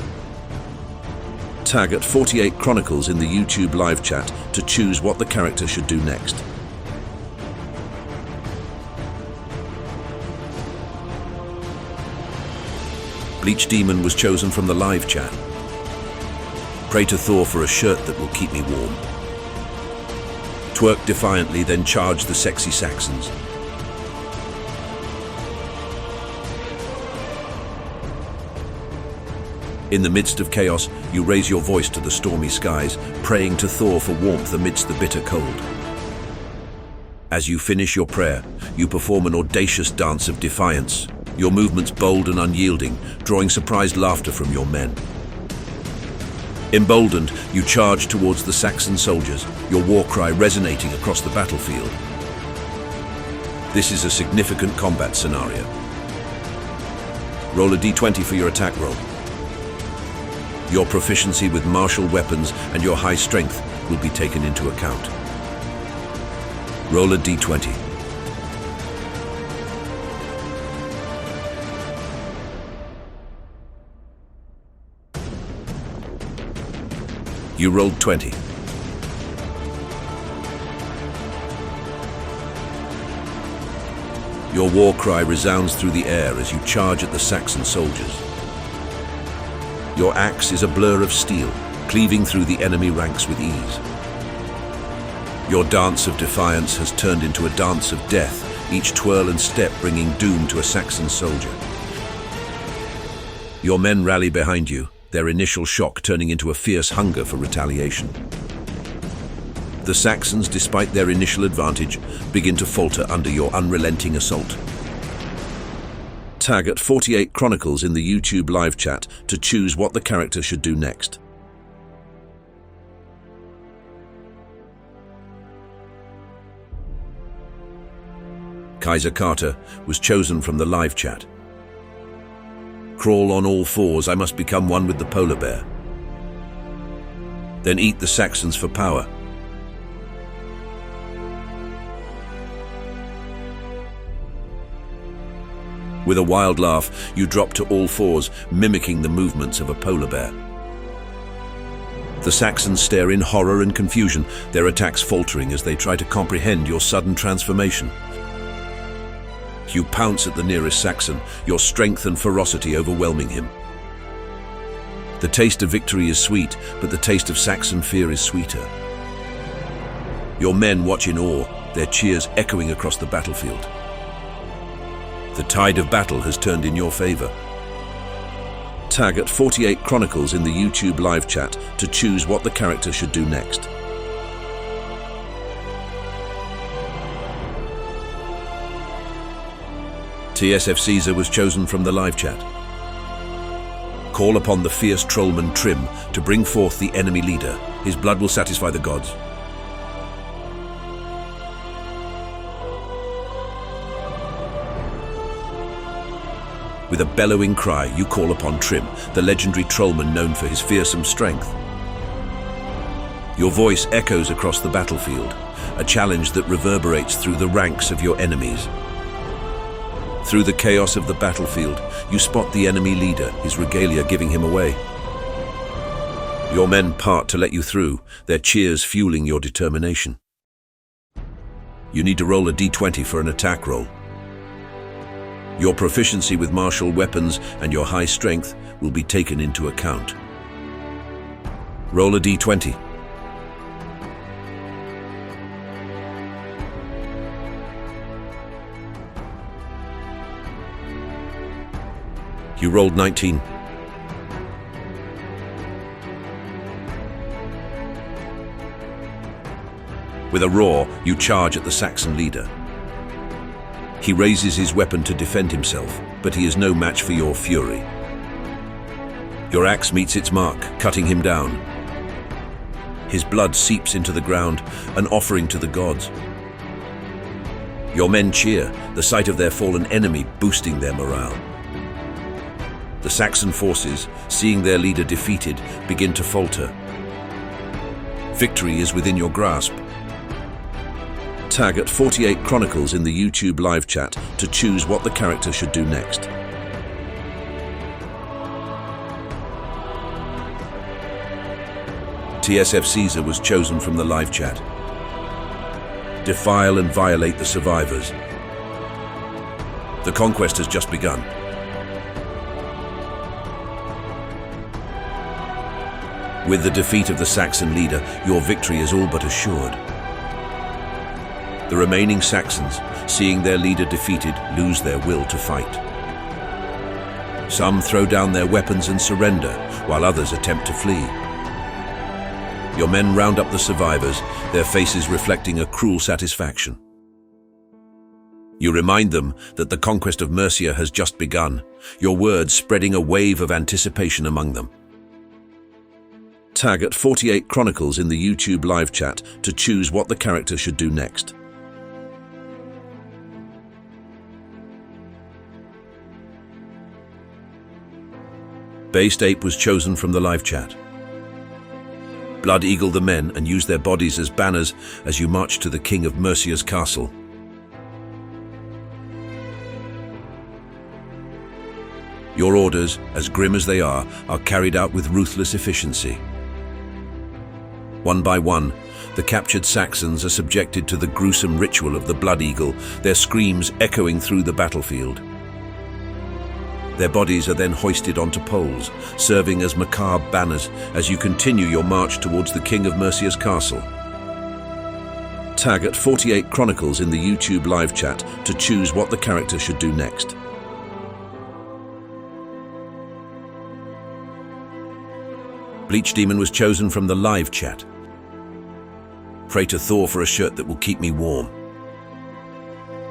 Tag at 48 Chronicles in the YouTube live chat to choose what the character should do next. Bleach Demon was chosen from the live chat. Pray to Thor for a shirt that will keep me warm. Twerk defiantly, then charge the sexy Saxons. In the midst of chaos, you raise your voice to the stormy skies, praying to Thor for warmth amidst the bitter cold. As you finish your prayer, you perform an audacious dance of defiance, your movements bold and unyielding, drawing surprised laughter from your men. Emboldened, you charge towards the Saxon soldiers, your war cry resonating across the battlefield. This is a significant combat scenario. Roll a d20 for your attack roll. Your proficiency with martial weapons and your high strength will be taken into account. Roll a d20. You rolled 20. Your war cry resounds through the air as you charge at the Saxon soldiers. Your axe is a blur of steel, cleaving through the enemy ranks with ease. Your dance of defiance has turned into a dance of death, each twirl and step bringing doom to a Saxon soldier. Your men rally behind you, their initial shock turning into a fierce hunger for retaliation. The Saxons, despite their initial advantage, begin to falter under your unrelenting assault. Tag at 48 Chronicles in the YouTube live chat to choose what the character should do next. Kaiser Carter was chosen from the live chat. Crawl on all fours, I must become one with the polar bear. Then eat the Saxons for power. With a wild laugh, you drop to all fours, mimicking the movements of a polar bear. The Saxons stare in horror and confusion, their attacks faltering as they try to comprehend your sudden transformation. You pounce at the nearest Saxon, your strength and ferocity overwhelming him. The taste of victory is sweet, but the taste of Saxon fear is sweeter. Your men watch in awe, their cheers echoing across the battlefield. The tide of battle has turned in your favor. Tag at 48 Chronicles in the YouTube live chat to choose what the character should do next. TSF Caesar was chosen from the live chat. Call upon the fierce trollman Trim to bring forth the enemy leader. His blood will satisfy the gods. With a bellowing cry, you call upon Trim, the legendary trollman known for his fearsome strength. Your voice echoes across the battlefield, a challenge that reverberates through the ranks of your enemies. Through the chaos of the battlefield, you spot the enemy leader, his regalia giving him away. Your men part to let you through, their cheers fueling your determination. You need to roll a d20 for an attack roll. Your proficiency with martial weapons and your high strength will be taken into account. Roll a d20. You rolled 19. With a roar, you charge at the Saxon leader. He raises his weapon to defend himself, but he is no match for your fury. Your axe meets its mark, cutting him down. His blood seeps into the ground, an offering to the gods. Your men cheer, the sight of their fallen enemy boosting their morale. The Saxon forces, seeing their leader defeated, begin to falter. Victory is within your grasp. Tag at 48 Chronicles in the YouTube live chat to choose what the character should do next. TSF Caesar was chosen from the live chat. Defile and violate the survivors. The conquest has just begun. With the defeat of the Saxon leader, your victory is all but assured. The remaining Saxons, seeing their leader defeated, lose their will to fight. Some throw down their weapons and surrender, while others attempt to flee. Your men round up the survivors, their faces reflecting a cruel satisfaction. You remind them that the conquest of Mercia has just begun, your words spreading a wave of anticipation among them. Tag at 48 Chronicles in the YouTube live chat to choose what the character should do next. Based Ape was chosen from the live chat. Blood eagle the men and use their bodies as banners as you march to the King of Mercia's castle. Your orders, as grim as they are carried out with ruthless efficiency. One by one, the captured Saxons are subjected to the gruesome ritual of the Blood Eagle, their screams echoing through the battlefield. Their bodies are then hoisted onto poles, serving as macabre banners as you continue your march towards the King of Mercia's castle. Tag at 48 Chronicles in the YouTube live chat to choose what the character should do next. Bleach Demon was chosen from the live chat. Pray to Thor for a shirt that will keep me warm.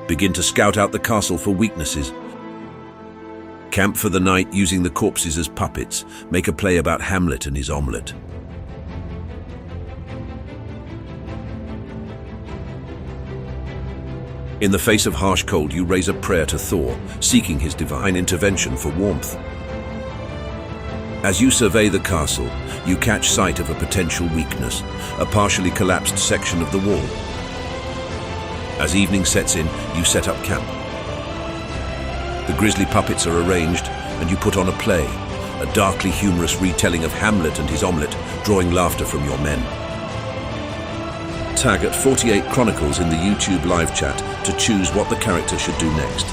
Begin to scout out the castle for weaknesses. Camp for the night using the corpses as puppets. Make a play about Hamlet and his omelette. In the face of harsh cold, you raise a prayer to Thor, seeking his divine intervention for warmth. As you survey the castle, you catch sight of a potential weakness, a partially collapsed section of the wall. As evening sets in, you set up camp. The grisly puppets are arranged, and you put on a play, a darkly humorous retelling of Hamlet and his omelette, drawing laughter from your men. Tag at 48 Chronicles in the YouTube live chat to choose what the character should do next.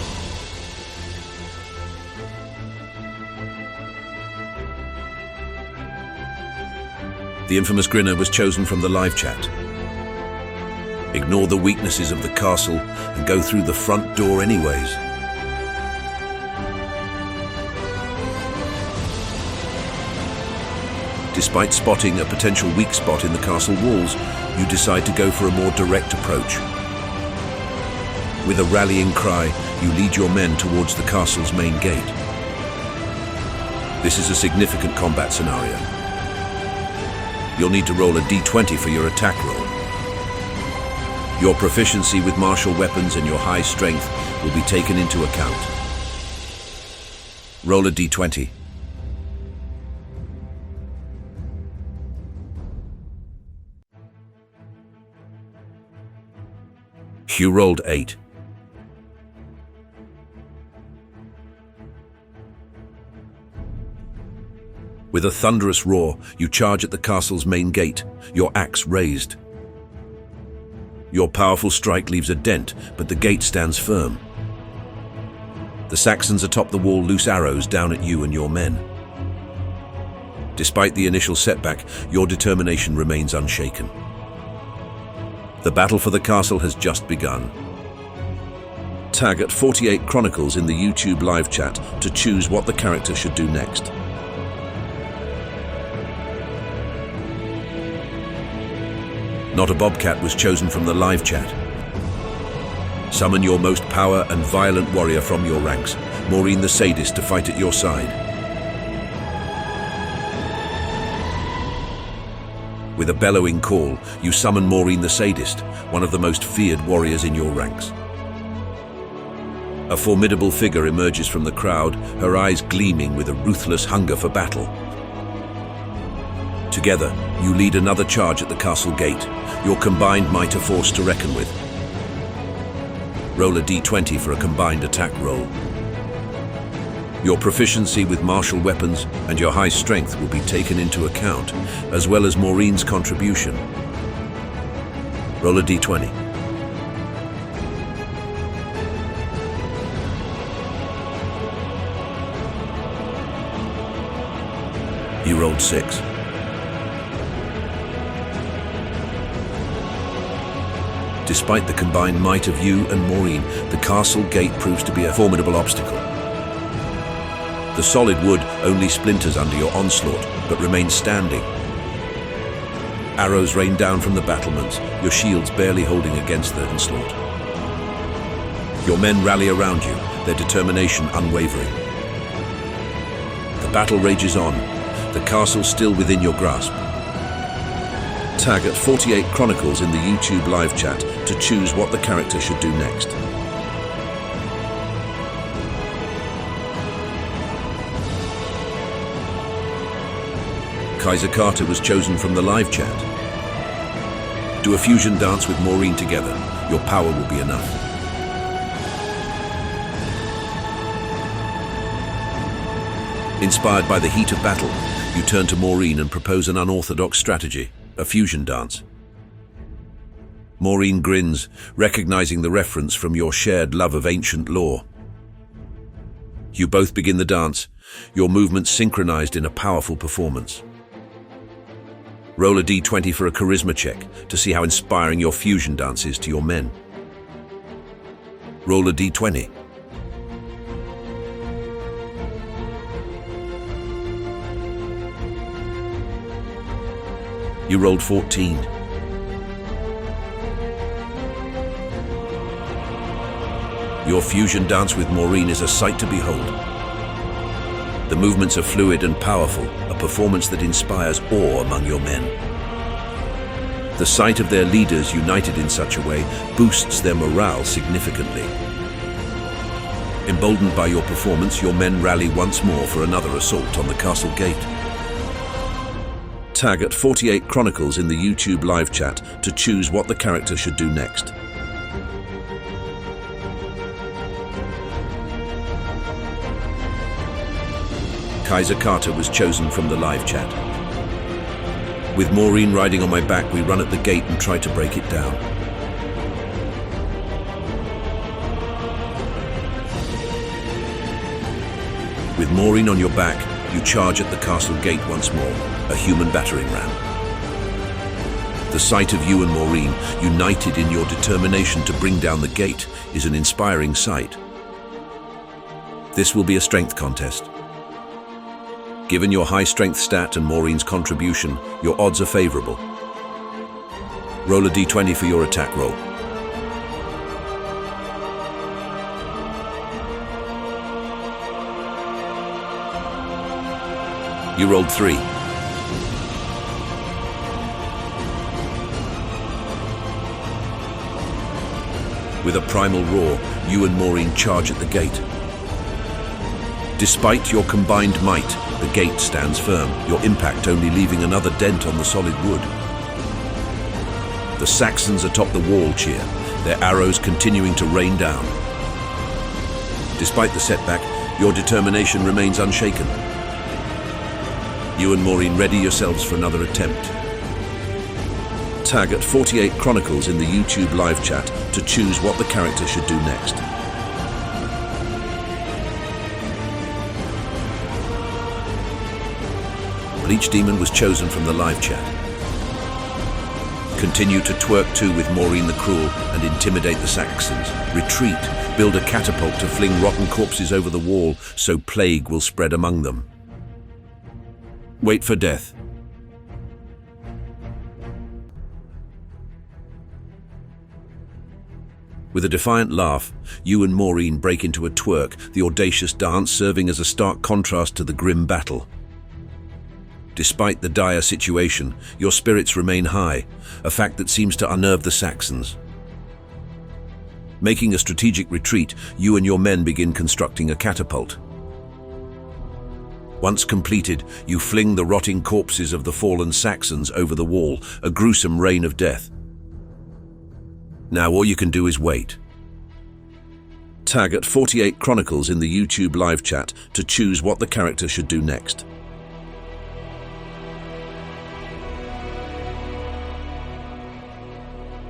The infamous Grinner was chosen from the live chat. Ignore the weaknesses of the castle and go through the front door anyways. Despite spotting a potential weak spot in the castle walls, you decide to go for a more direct approach. With a rallying cry, you lead your men towards the castle's main gate. This is a significant combat scenario. You'll need to roll a d20 for your attack roll. Your proficiency with martial weapons and your high strength will be taken into account. Roll a d20. You rolled 8. With a thunderous roar, you charge at the castle's main gate, your axe raised. Your powerful strike leaves a dent, but the gate stands firm. The Saxons atop the wall loose arrows down at you and your men. Despite the initial setback, your determination remains unshaken. The battle for the castle has just begun. Tag at 48 Chronicles in the YouTube live chat to choose what the character should do next. Not a Bobcat was chosen from the live chat. Summon your most power and violent warrior from your ranks, Maureen the Sadist, to fight at your side. With a bellowing call, you summon Maureen the Sadist, one of the most feared warriors in your ranks. A formidable figure emerges from the crowd, her eyes gleaming with a ruthless hunger for battle. Together, you lead another charge at the castle gate, your combined might a force to reckon with. Roll a d20 for a combined attack roll. Your proficiency with martial weapons and your high strength will be taken into account, as well as Maureen's contribution. Roll a d20. You rolled 6. Despite the combined might of you and Maureen, the castle gate proves to be a formidable obstacle. The solid wood only splinters under your onslaught, but remains standing. Arrows rain down from the battlements, your shields barely holding against the onslaught. Your men rally around you, their determination unwavering. The battle rages on, the castle still within your grasp. Tag at 48 Chronicles in the YouTube live chat to choose what the character should do next. Kaiser Carter was chosen from the live chat. Do a fusion dance with Maureen together. Your power will be enough. Inspired by the heat of battle, you turn to Maureen and propose an unorthodox strategy, a fusion dance. Maureen grins, recognizing the reference from your shared love of ancient lore. You both begin the dance, your movements synchronized in a powerful performance. Roll a d20 for a charisma check to see how inspiring your fusion dance is to your men. Roll a d20. You rolled 14. Your fusion dance with Maureen is a sight to behold. The movements are fluid and powerful, a performance that inspires awe among your men. The sight of their leaders united in such a way boosts their morale significantly. Emboldened by your performance, your men rally once more for another assault on the castle gate. Tag at 48 Chronicles in the YouTube live chat to choose what the character should do next. Kaiser Carter was chosen from the live chat. With Maureen riding on my back, we run at the gate and try to break it down. With Maureen on your back, you charge at the castle gate once more, a human battering ram. The sight of you and Maureen, united in your determination to bring down the gate, is an inspiring sight. This will be a strength contest. Given your high strength stat and Maureen's contribution, your odds are favorable. Roll a d20 for your attack roll. You rolled 3. With a primal roar, you and Maureen charge at the gate. Despite your combined might, the gate stands firm, your impact only leaving another dent on the solid wood. The Saxons atop the wall cheer, their arrows continuing to rain down. Despite the setback, your determination remains unshaken. You and Maureen ready yourselves for another attempt. Tag at 48 Chronicles in the YouTube live chat to choose what the character should do next. Bleach Demon was chosen from the live chat. Continue to twerk 2 with Maureen the Cruel and intimidate the Saxons. Retreat, build a catapult to fling rotten corpses over the wall so plague will spread among them. Wait for death. With a defiant laugh, you and Maureen break into a twerk, the audacious dance serving as a stark contrast to the grim battle. Despite the dire situation, your spirits remain high, a fact that seems to unnerve the Saxons. Making a strategic retreat, you and your men begin constructing a catapult. Once completed, you fling the rotting corpses of the fallen Saxons over the wall, a gruesome rain of death. Now all you can do is wait. Tag at 48 Chronicles in the YouTube live chat to choose what the character should do next.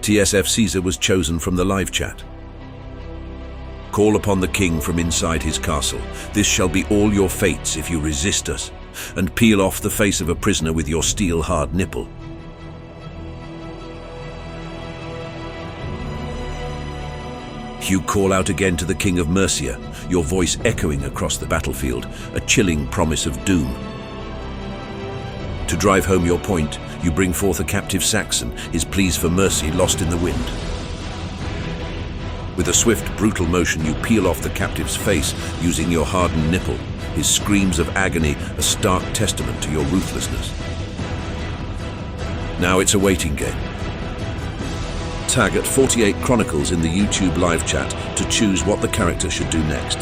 TSF Caesar was chosen from the live chat. Call upon the king from inside his castle. This shall be all your fates if you resist us, and peel off the face of a prisoner with your steel-hard nipple. You call out again to the king of Mercia, your voice echoing across the battlefield, a chilling promise of doom. To drive home your point, you bring forth a captive Saxon, his pleas for mercy lost in the wind. With a swift, brutal motion, you peel off the captive's face using your hardened nipple, his screams of agony a stark testament to your ruthlessness. Now it's a waiting game. Tag at 48 Chronicles in the YouTube live chat to choose what the character should do next.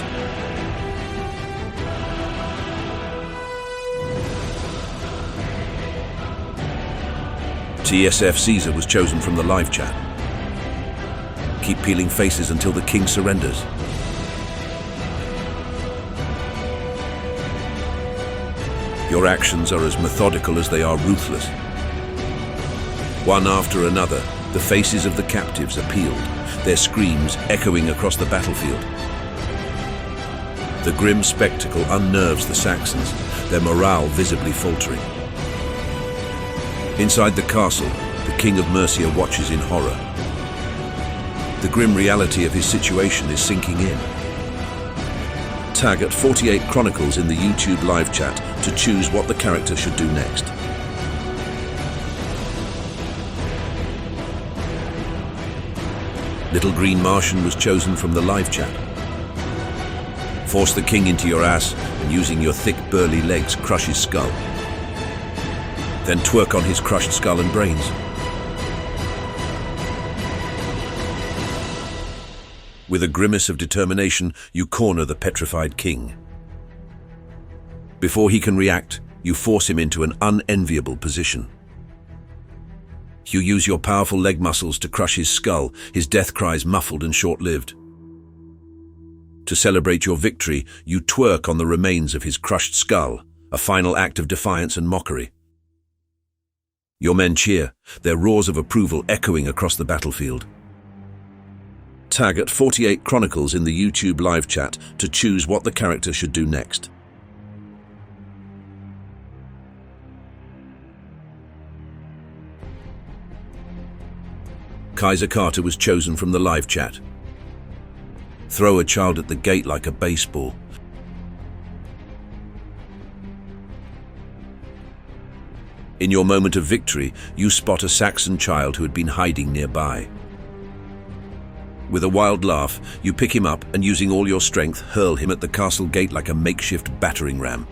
TSF Caesar was chosen from the live chat. Keep peeling faces until the king surrenders. Your actions are as methodical as they are ruthless. One after another, the faces of the captives are peeled, their screams echoing across the battlefield. The grim spectacle unnerves the Saxons, their morale visibly faltering. Inside the castle, the king of Mercia watches in horror. The grim reality of his situation is sinking in. Tag at 48 Chronicles in the YouTube live chat to choose what the character should do next. Little Green Martian was chosen from the live chat. Force the king into your ass and using your thick burly legs crush his skull. Then twerk on his crushed skull and brains. With a grimace of determination, you corner the petrified king. Before he can react, you force him into an unenviable position. You use your powerful leg muscles to crush his skull, his death cries muffled and short-lived. To celebrate your victory, you twerk on the remains of his crushed skull, a final act of defiance and mockery. Your men cheer, their roars of approval echoing across the battlefield. Tag at 48 Chronicles in the YouTube live chat to choose what the character should do next. Kaiser Carter was chosen from the live chat. Throw a child at the gate like a baseball. In your moment of victory, you spot a Saxon child who had been hiding nearby. With a wild laugh, you pick him up and using all your strength, hurl him at the castle gate like a makeshift battering ram.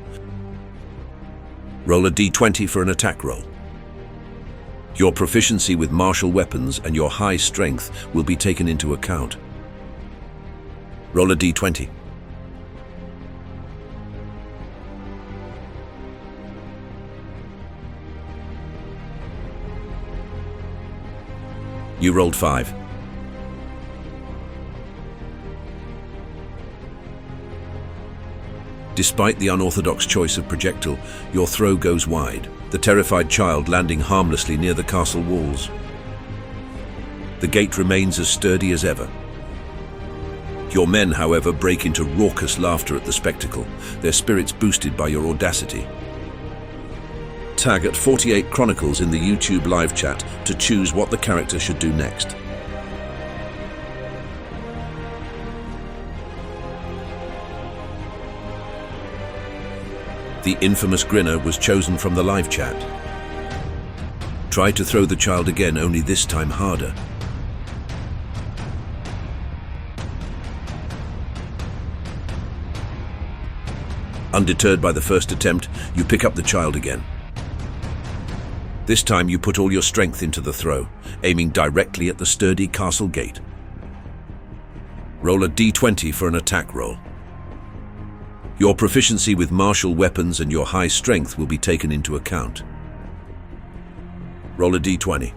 Roll a d20 for an attack roll. Your proficiency with martial weapons and your high strength will be taken into account. Roll a d20. You rolled 5. Despite the unorthodox choice of projectile, your throw goes wide, the terrified child landing harmlessly near the castle walls. The gate remains as sturdy as ever. Your men, however, break into raucous laughter at the spectacle, their spirits boosted by your audacity. Tag at 48 Chronicles in the YouTube live chat to choose what the character should do next. The infamous grinner was chosen from the live chat. Try to throw the child again, only this time harder. Undeterred by the first attempt, you pick up the child again. This time you put all your strength into the throw, aiming directly at the sturdy castle gate. Roll a d20 for an attack roll. Your proficiency with martial weapons and your high strength will be taken into account. Roll a d20.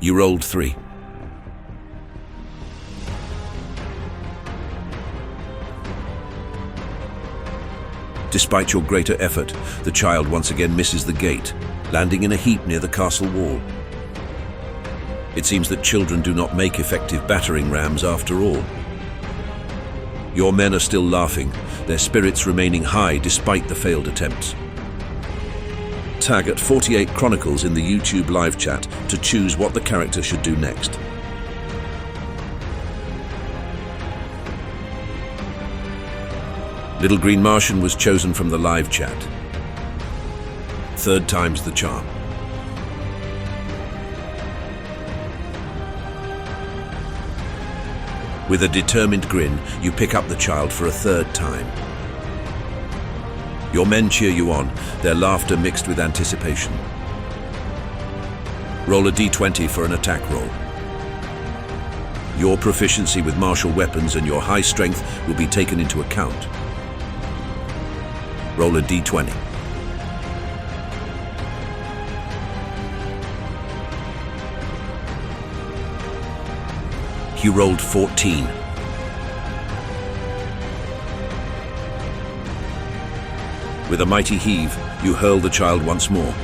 You rolled 3. Despite your greater effort, the child once again misses the gate, landing in a heap near the castle wall. It seems that children do not make effective battering rams after all. Your men are still laughing, their spirits remaining high despite the failed attempts. Tag at 48 Chronicles in the YouTube live chat to choose what the character should do next. Little Green Martian was chosen from the live chat. 3rd time's the charm. With a determined grin, you pick up the child for a 3rd time. Your men cheer you on, their laughter mixed with anticipation. Roll a d20 for an attack roll. Your proficiency with martial weapons and your high strength will be taken into account. Roll a d20. You rolled 14. With a mighty heave, you hurl the child once more.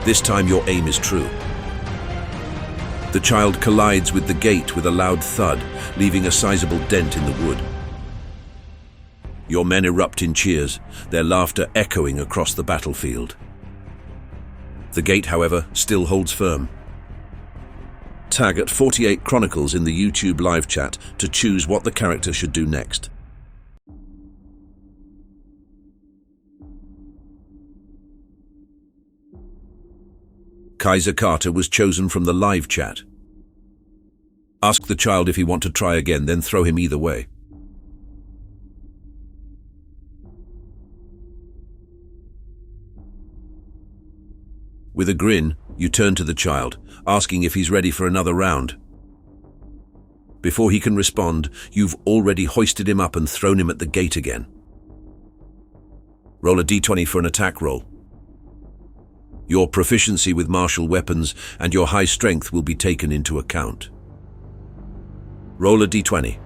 This time your aim is true. The child collides with the gate with a loud thud, leaving a sizable dent in the wood. Your men erupt in cheers, their laughter echoing across the battlefield. The gate, however, still holds firm. Tag at 48 Chronicles in the YouTube live chat to choose what the character should do next. Kaiser Carter was chosen from the live chat. Ask the child if he wants to try again, then throw him either way. With a grin, you turn to the child, asking if he's ready for another round. Before he can respond, you've already hoisted him up and thrown him at the gate again. Roll a d20 for an attack roll. Your proficiency with martial weapons and your high strength will be taken into account. Roll a d20.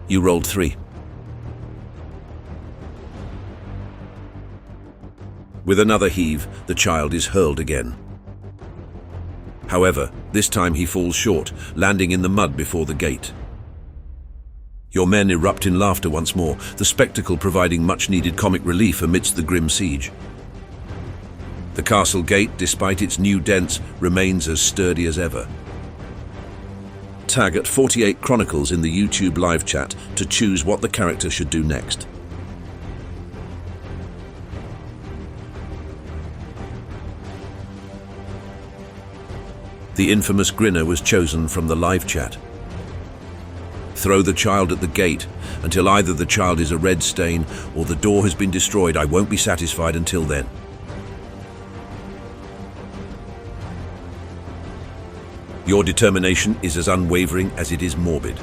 You rolled 3. With another heave, the child is hurled again. However, this time he falls short, landing in the mud before the gate. Your men erupt in laughter once more, the spectacle providing much-needed comic relief amidst the grim siege. The castle gate, despite its new dents, remains as sturdy as ever. Tag at 48 Chronicles in the YouTube live chat to choose what the character should do next. The infamous grinner was chosen from the live chat. Throw the child at the gate until either the child is a red stain or the door has been destroyed. I won't be satisfied until then. Your determination is as unwavering as it is morbid.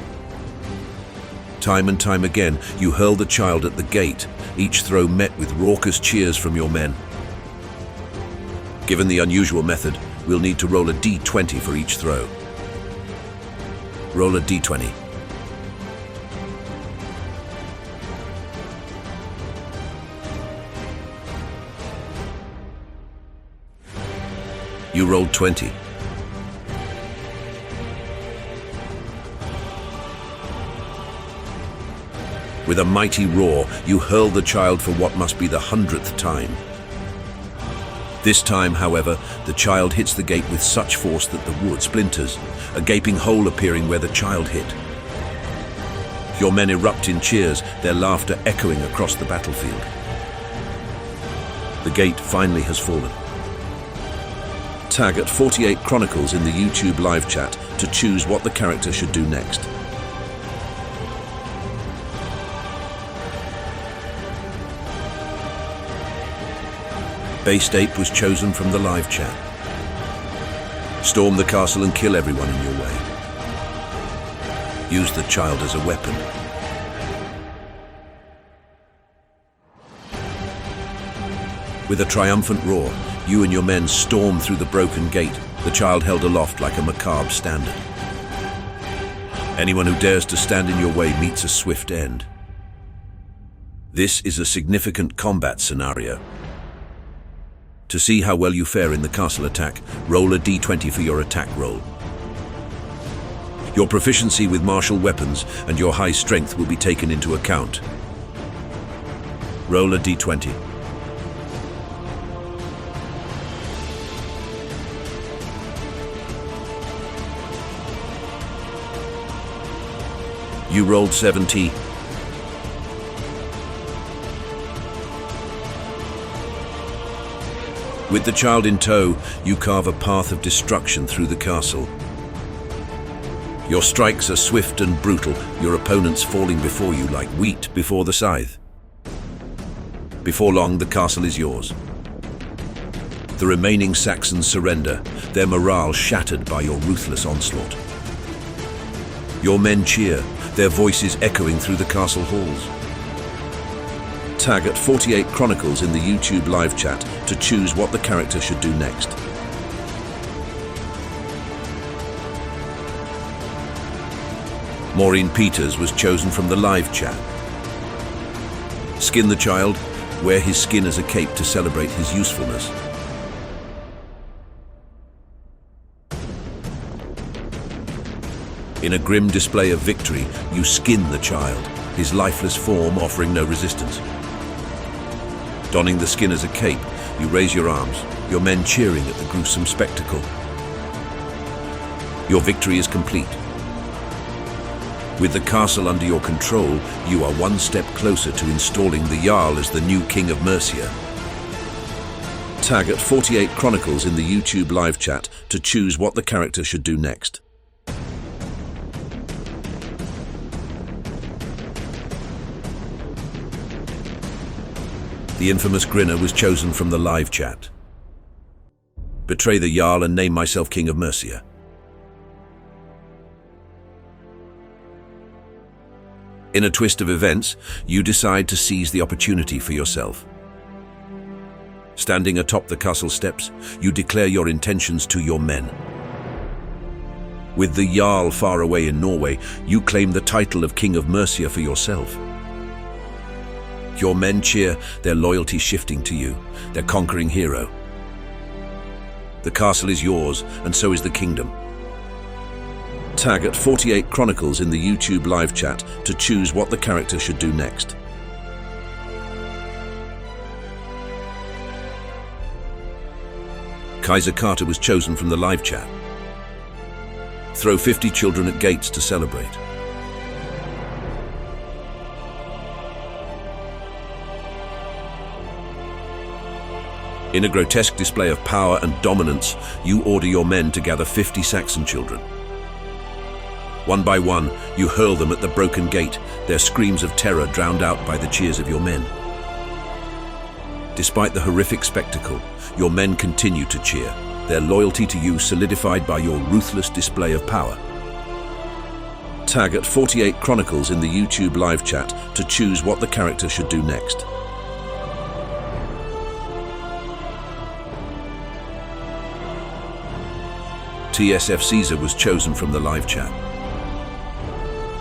Time and time again, you hurl the child at the gate, each throw met with raucous cheers from your men. Given the unusual method, we'll need to roll a d20 for each throw. Roll a d20. You rolled 20. With a mighty roar, you hurl the child for what must be the 100th time. This time, however, the child hits the gate with such force that the wood splinters, a gaping hole appearing where the child hit. Your men erupt in cheers, their laughter echoing across the battlefield. The gate finally has fallen. Tag at 48 Chronicles in the YouTube live chat to choose what the character should do next. Based Ape was chosen from the live chat. Storm the castle and kill everyone in your way. Use the child as a weapon. With a triumphant roar, you and your men storm through the broken gate, the child held aloft like a macabre standard. Anyone who dares to stand in your way meets a swift end. This is a significant combat scenario. To see how well you fare in the castle attack, roll a d20 for your attack roll. Your proficiency with martial weapons and your high strength will be taken into account. Roll a d20. You rolled 70. With the child in tow, you carve a path of destruction through the castle. Your strikes are swift and brutal, your opponents falling before you like wheat before the scythe. Before long, the castle is yours. The remaining Saxons surrender, their morale shattered by your ruthless onslaught. Your men cheer, their voices echoing through the castle halls. Tag at 48 Chronicles in the YouTube live chat to choose what the character should do next. Maureen Peters was chosen from the live chat. Skin the child, wear his skin as a cape to celebrate his usefulness. In a grim display of victory, you skin the child, his lifeless form offering no resistance. Donning the skin as a cape, you raise your arms, your men cheering at the gruesome spectacle. Your victory is complete. With the castle under your control, you are one step closer to installing the Jarl as the new king of Mercia. Tag at 48 Chronicles in the YouTube live chat to choose what the character should do next. The infamous grinner was chosen from the live chat. Betray the Jarl and name myself King of Mercia. In a twist of events, you decide to seize the opportunity for yourself. Standing atop the castle steps, you declare your intentions to your men. With the Jarl far away in Norway, you claim the title of King of Mercia for yourself. Your men cheer, their loyalty shifting to you, their conquering hero. The castle is yours, and so is the kingdom. Tag at 48 Chronicles in the YouTube live chat to choose what the character should do next. Kaiser Carter was chosen from the live chat. Throw 50 children at gates to celebrate. In a grotesque display of power and dominance, you order your men to gather 50 Saxon children. One by one, you hurl them at the broken gate, their screams of terror drowned out by the cheers of your men. Despite the horrific spectacle, your men continue to cheer, their loyalty to you solidified by your ruthless display of power. Tag at 48 Chronicles in the YouTube live chat to choose what the character should do next. TSF Caesar was chosen from the live chat.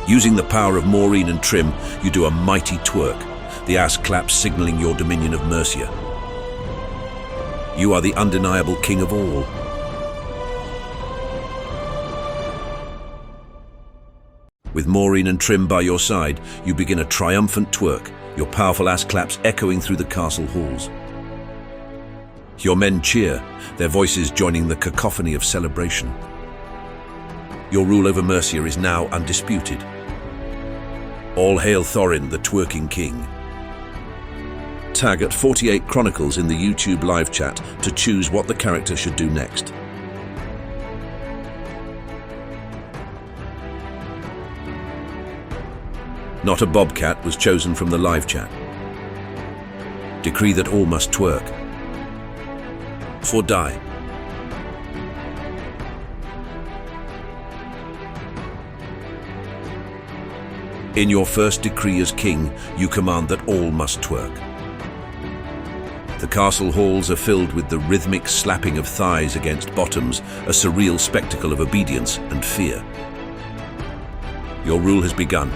Using the power of Maureen and Trim, you do a mighty twerk, the ass claps signaling your dominion of Mercia. You are the undeniable king of all. With Maureen and Trim by your side, you begin a triumphant twerk, your powerful ass claps echoing through the castle halls. Your men cheer, their voices joining the cacophony of celebration. Your rule over Mercia is now undisputed. All hail Thorin, the twerking king. Tag at 48 Chronicles in the YouTube live chat to choose what the character should do next. Not a Bobcat was chosen from the live chat. Decree that all must twerk. Or die. In your first decree as king, you command that all must twerk. The castle halls are filled with the rhythmic slapping of thighs against bottoms, a surreal spectacle of obedience and fear. Your rule has begun.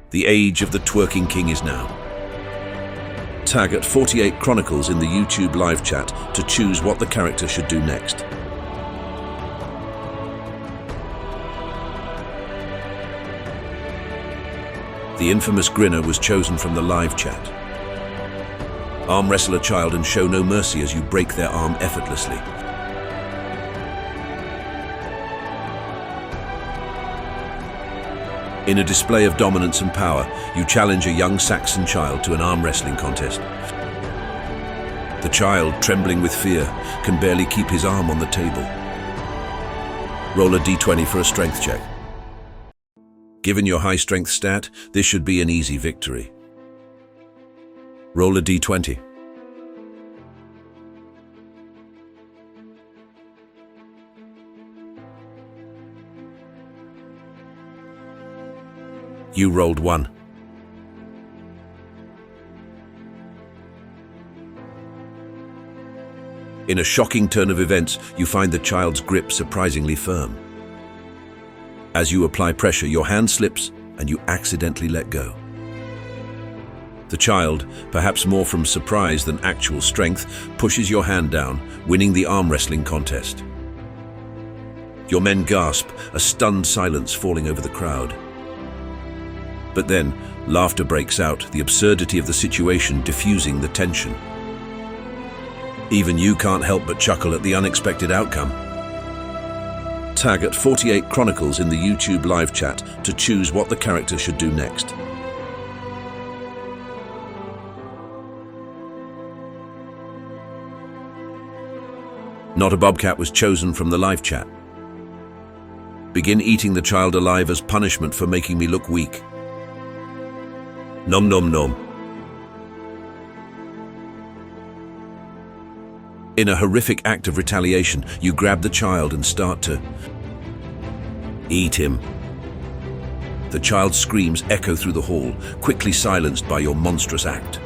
The age of the twerking king is now. Tag at 48 Chronicles in the YouTube live chat to choose what the character should do next. The infamous Grinner was chosen from the live chat. Arm wrestle a child and show no mercy as you break their arm effortlessly. In a display of dominance and power, you challenge a young Saxon child to an arm wrestling contest. The child, trembling with fear, can barely keep his arm on the table. Roll a d20 for a strength check. Given your high strength stat, this should be an easy victory. Roll a d20. You rolled 1. In a shocking turn of events, you find the child's grip surprisingly firm. As you apply pressure, your hand slips and you accidentally let go. The child, perhaps more from surprise than actual strength, pushes your hand down, winning the arm wrestling contest. Your men gasp, a stunned silence falling over the crowd. But then, laughter breaks out, the absurdity of the situation diffusing the tension. Even you can't help but chuckle at the unexpected outcome. Tag at 48 Chronicles in the YouTube live chat to choose what the character should do next. Not a Bobcat was chosen from the live chat. Begin eating the child alive as punishment for making me look weak. Nom nom nom. In a horrific act of retaliation, you grab the child and start to eat him. The child's screams echo through the hall, quickly silenced by your monstrous act.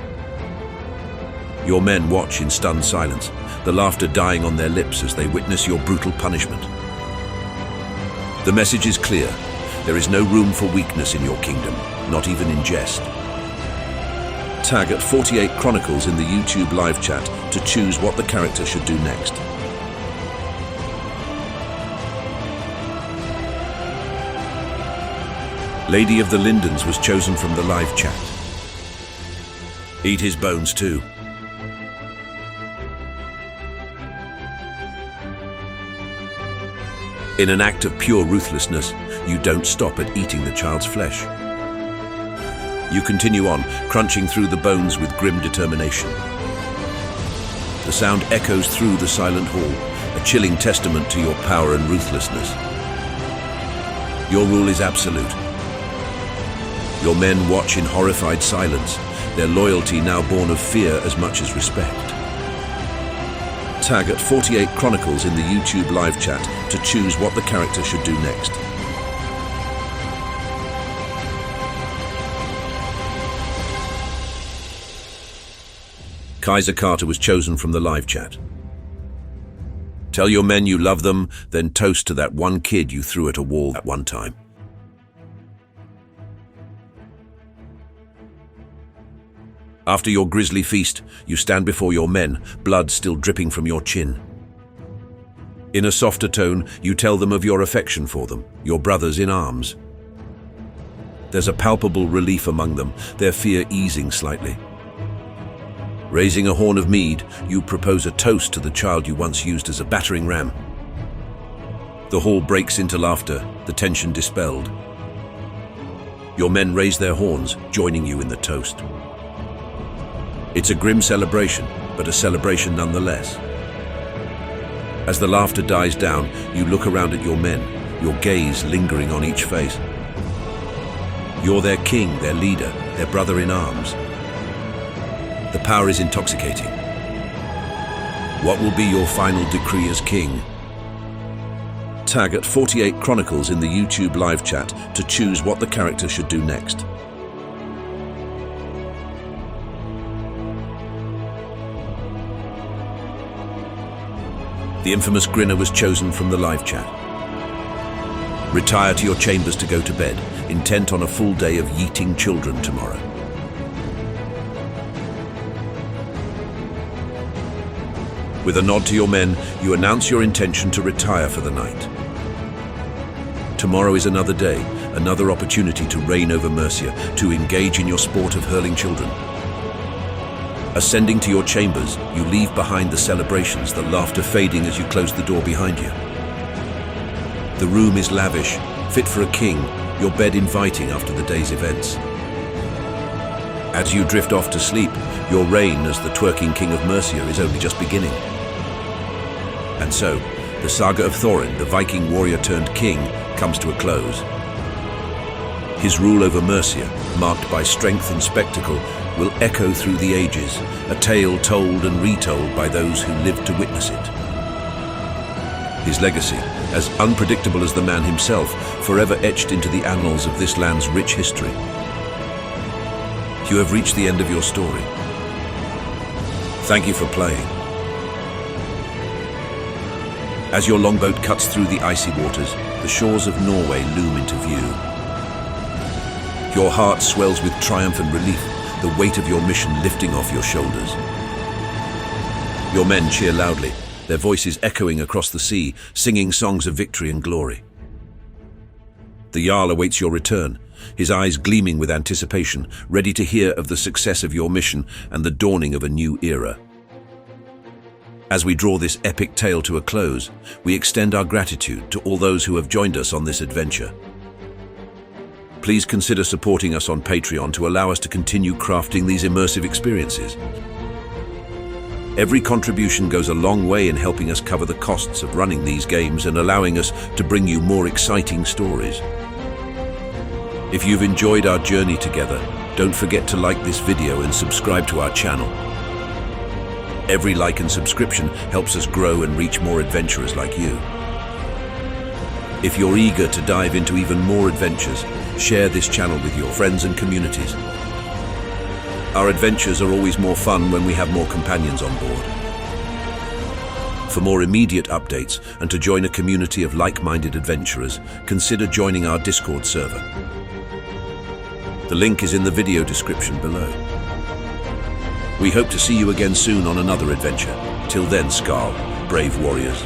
Your men watch in stunned silence, the laughter dying on their lips as they witness your brutal punishment. The message is clear. There is no room for weakness in your kingdom, not even in jest. Tag at 48 Chronicles in the YouTube live chat to choose what the character should do next. Lady of the Lindens was chosen from the live chat. Eat his bones too. In an act of pure ruthlessness, you don't stop at eating the child's flesh. You continue on, crunching through the bones with grim determination. The sound echoes through the silent hall, a chilling testament to your power and ruthlessness. Your rule is absolute. Your men watch in horrified silence, their loyalty now born of fear as much as respect. Tag at 48 Chronicles in the YouTube live chat to choose what the character should do next. Kaiser Carter was chosen from the live chat. Tell your men you love them, then toast to that one kid you threw at a wall at one time. After your grisly feast, you stand before your men, blood still dripping from your chin. In a softer tone, you tell them of your affection for them, your brothers in arms. There's a palpable relief among them, their fear easing slightly. Raising a horn of mead, you propose a toast to the child you once used as a battering ram. The hall breaks into laughter, the tension dispelled. Your men raise their horns, joining you in the toast. It's a grim celebration, but a celebration nonetheless. As the laughter dies down, you look around at your men, your gaze lingering on each face. You're their king, their leader, their brother in arms. The power is intoxicating. What will be your final decree as king? Tag at 48 Chronicles in the YouTube live chat to choose what the character should do next. The infamous Grinner was chosen from the live chat. Retire to your chambers to go to bed, intent on a full day of yeeting children tomorrow. With a nod to your men, you announce your intention to retire for the night. Tomorrow is another day, another opportunity to reign over Mercia, to engage in your sport of hurling children. Ascending to your chambers, you leave behind the celebrations, the laughter fading as you close the door behind you. The room is lavish, fit for a king, your bed inviting after the day's events. As you drift off to sleep, your reign as the twerking king of Mercia is only just beginning. And so, the saga of Thorin, the Viking warrior turned king, comes to a close. His rule over Mercia, marked by strength and spectacle, will echo through the ages, a tale told and retold by those who lived to witness it. His legacy, as unpredictable as the man himself, forever etched into the annals of this land's rich history. You have reached the end of your story. Thank you for playing. As your longboat cuts through the icy waters, the shores of Norway loom into view. Your heart swells with triumph and relief, the weight of your mission lifting off your shoulders. Your men cheer loudly, their voices echoing across the sea, singing songs of victory and glory. The Jarl awaits your return, his eyes gleaming with anticipation, ready to hear of the success of your mission and the dawning of a new era. As we draw this epic tale to a close, we extend our gratitude to all those who have joined us on this adventure. Please consider supporting us on Patreon to allow us to continue crafting these immersive experiences. Every contribution goes a long way in helping us cover the costs of running these games and allowing us to bring you more exciting stories. If you've enjoyed our journey together, don't forget to like this video and subscribe to our channel. Every like and subscription helps us grow and reach more adventurers like you. If you're eager to dive into even more adventures, share this channel with your friends and communities. Our adventures are always more fun when we have more companions on board. For more immediate updates and to join a community of like-minded adventurers, consider joining our Discord server. The link is in the video description below. We hope to see you again soon on another adventure. Till then, Skarl, brave warriors.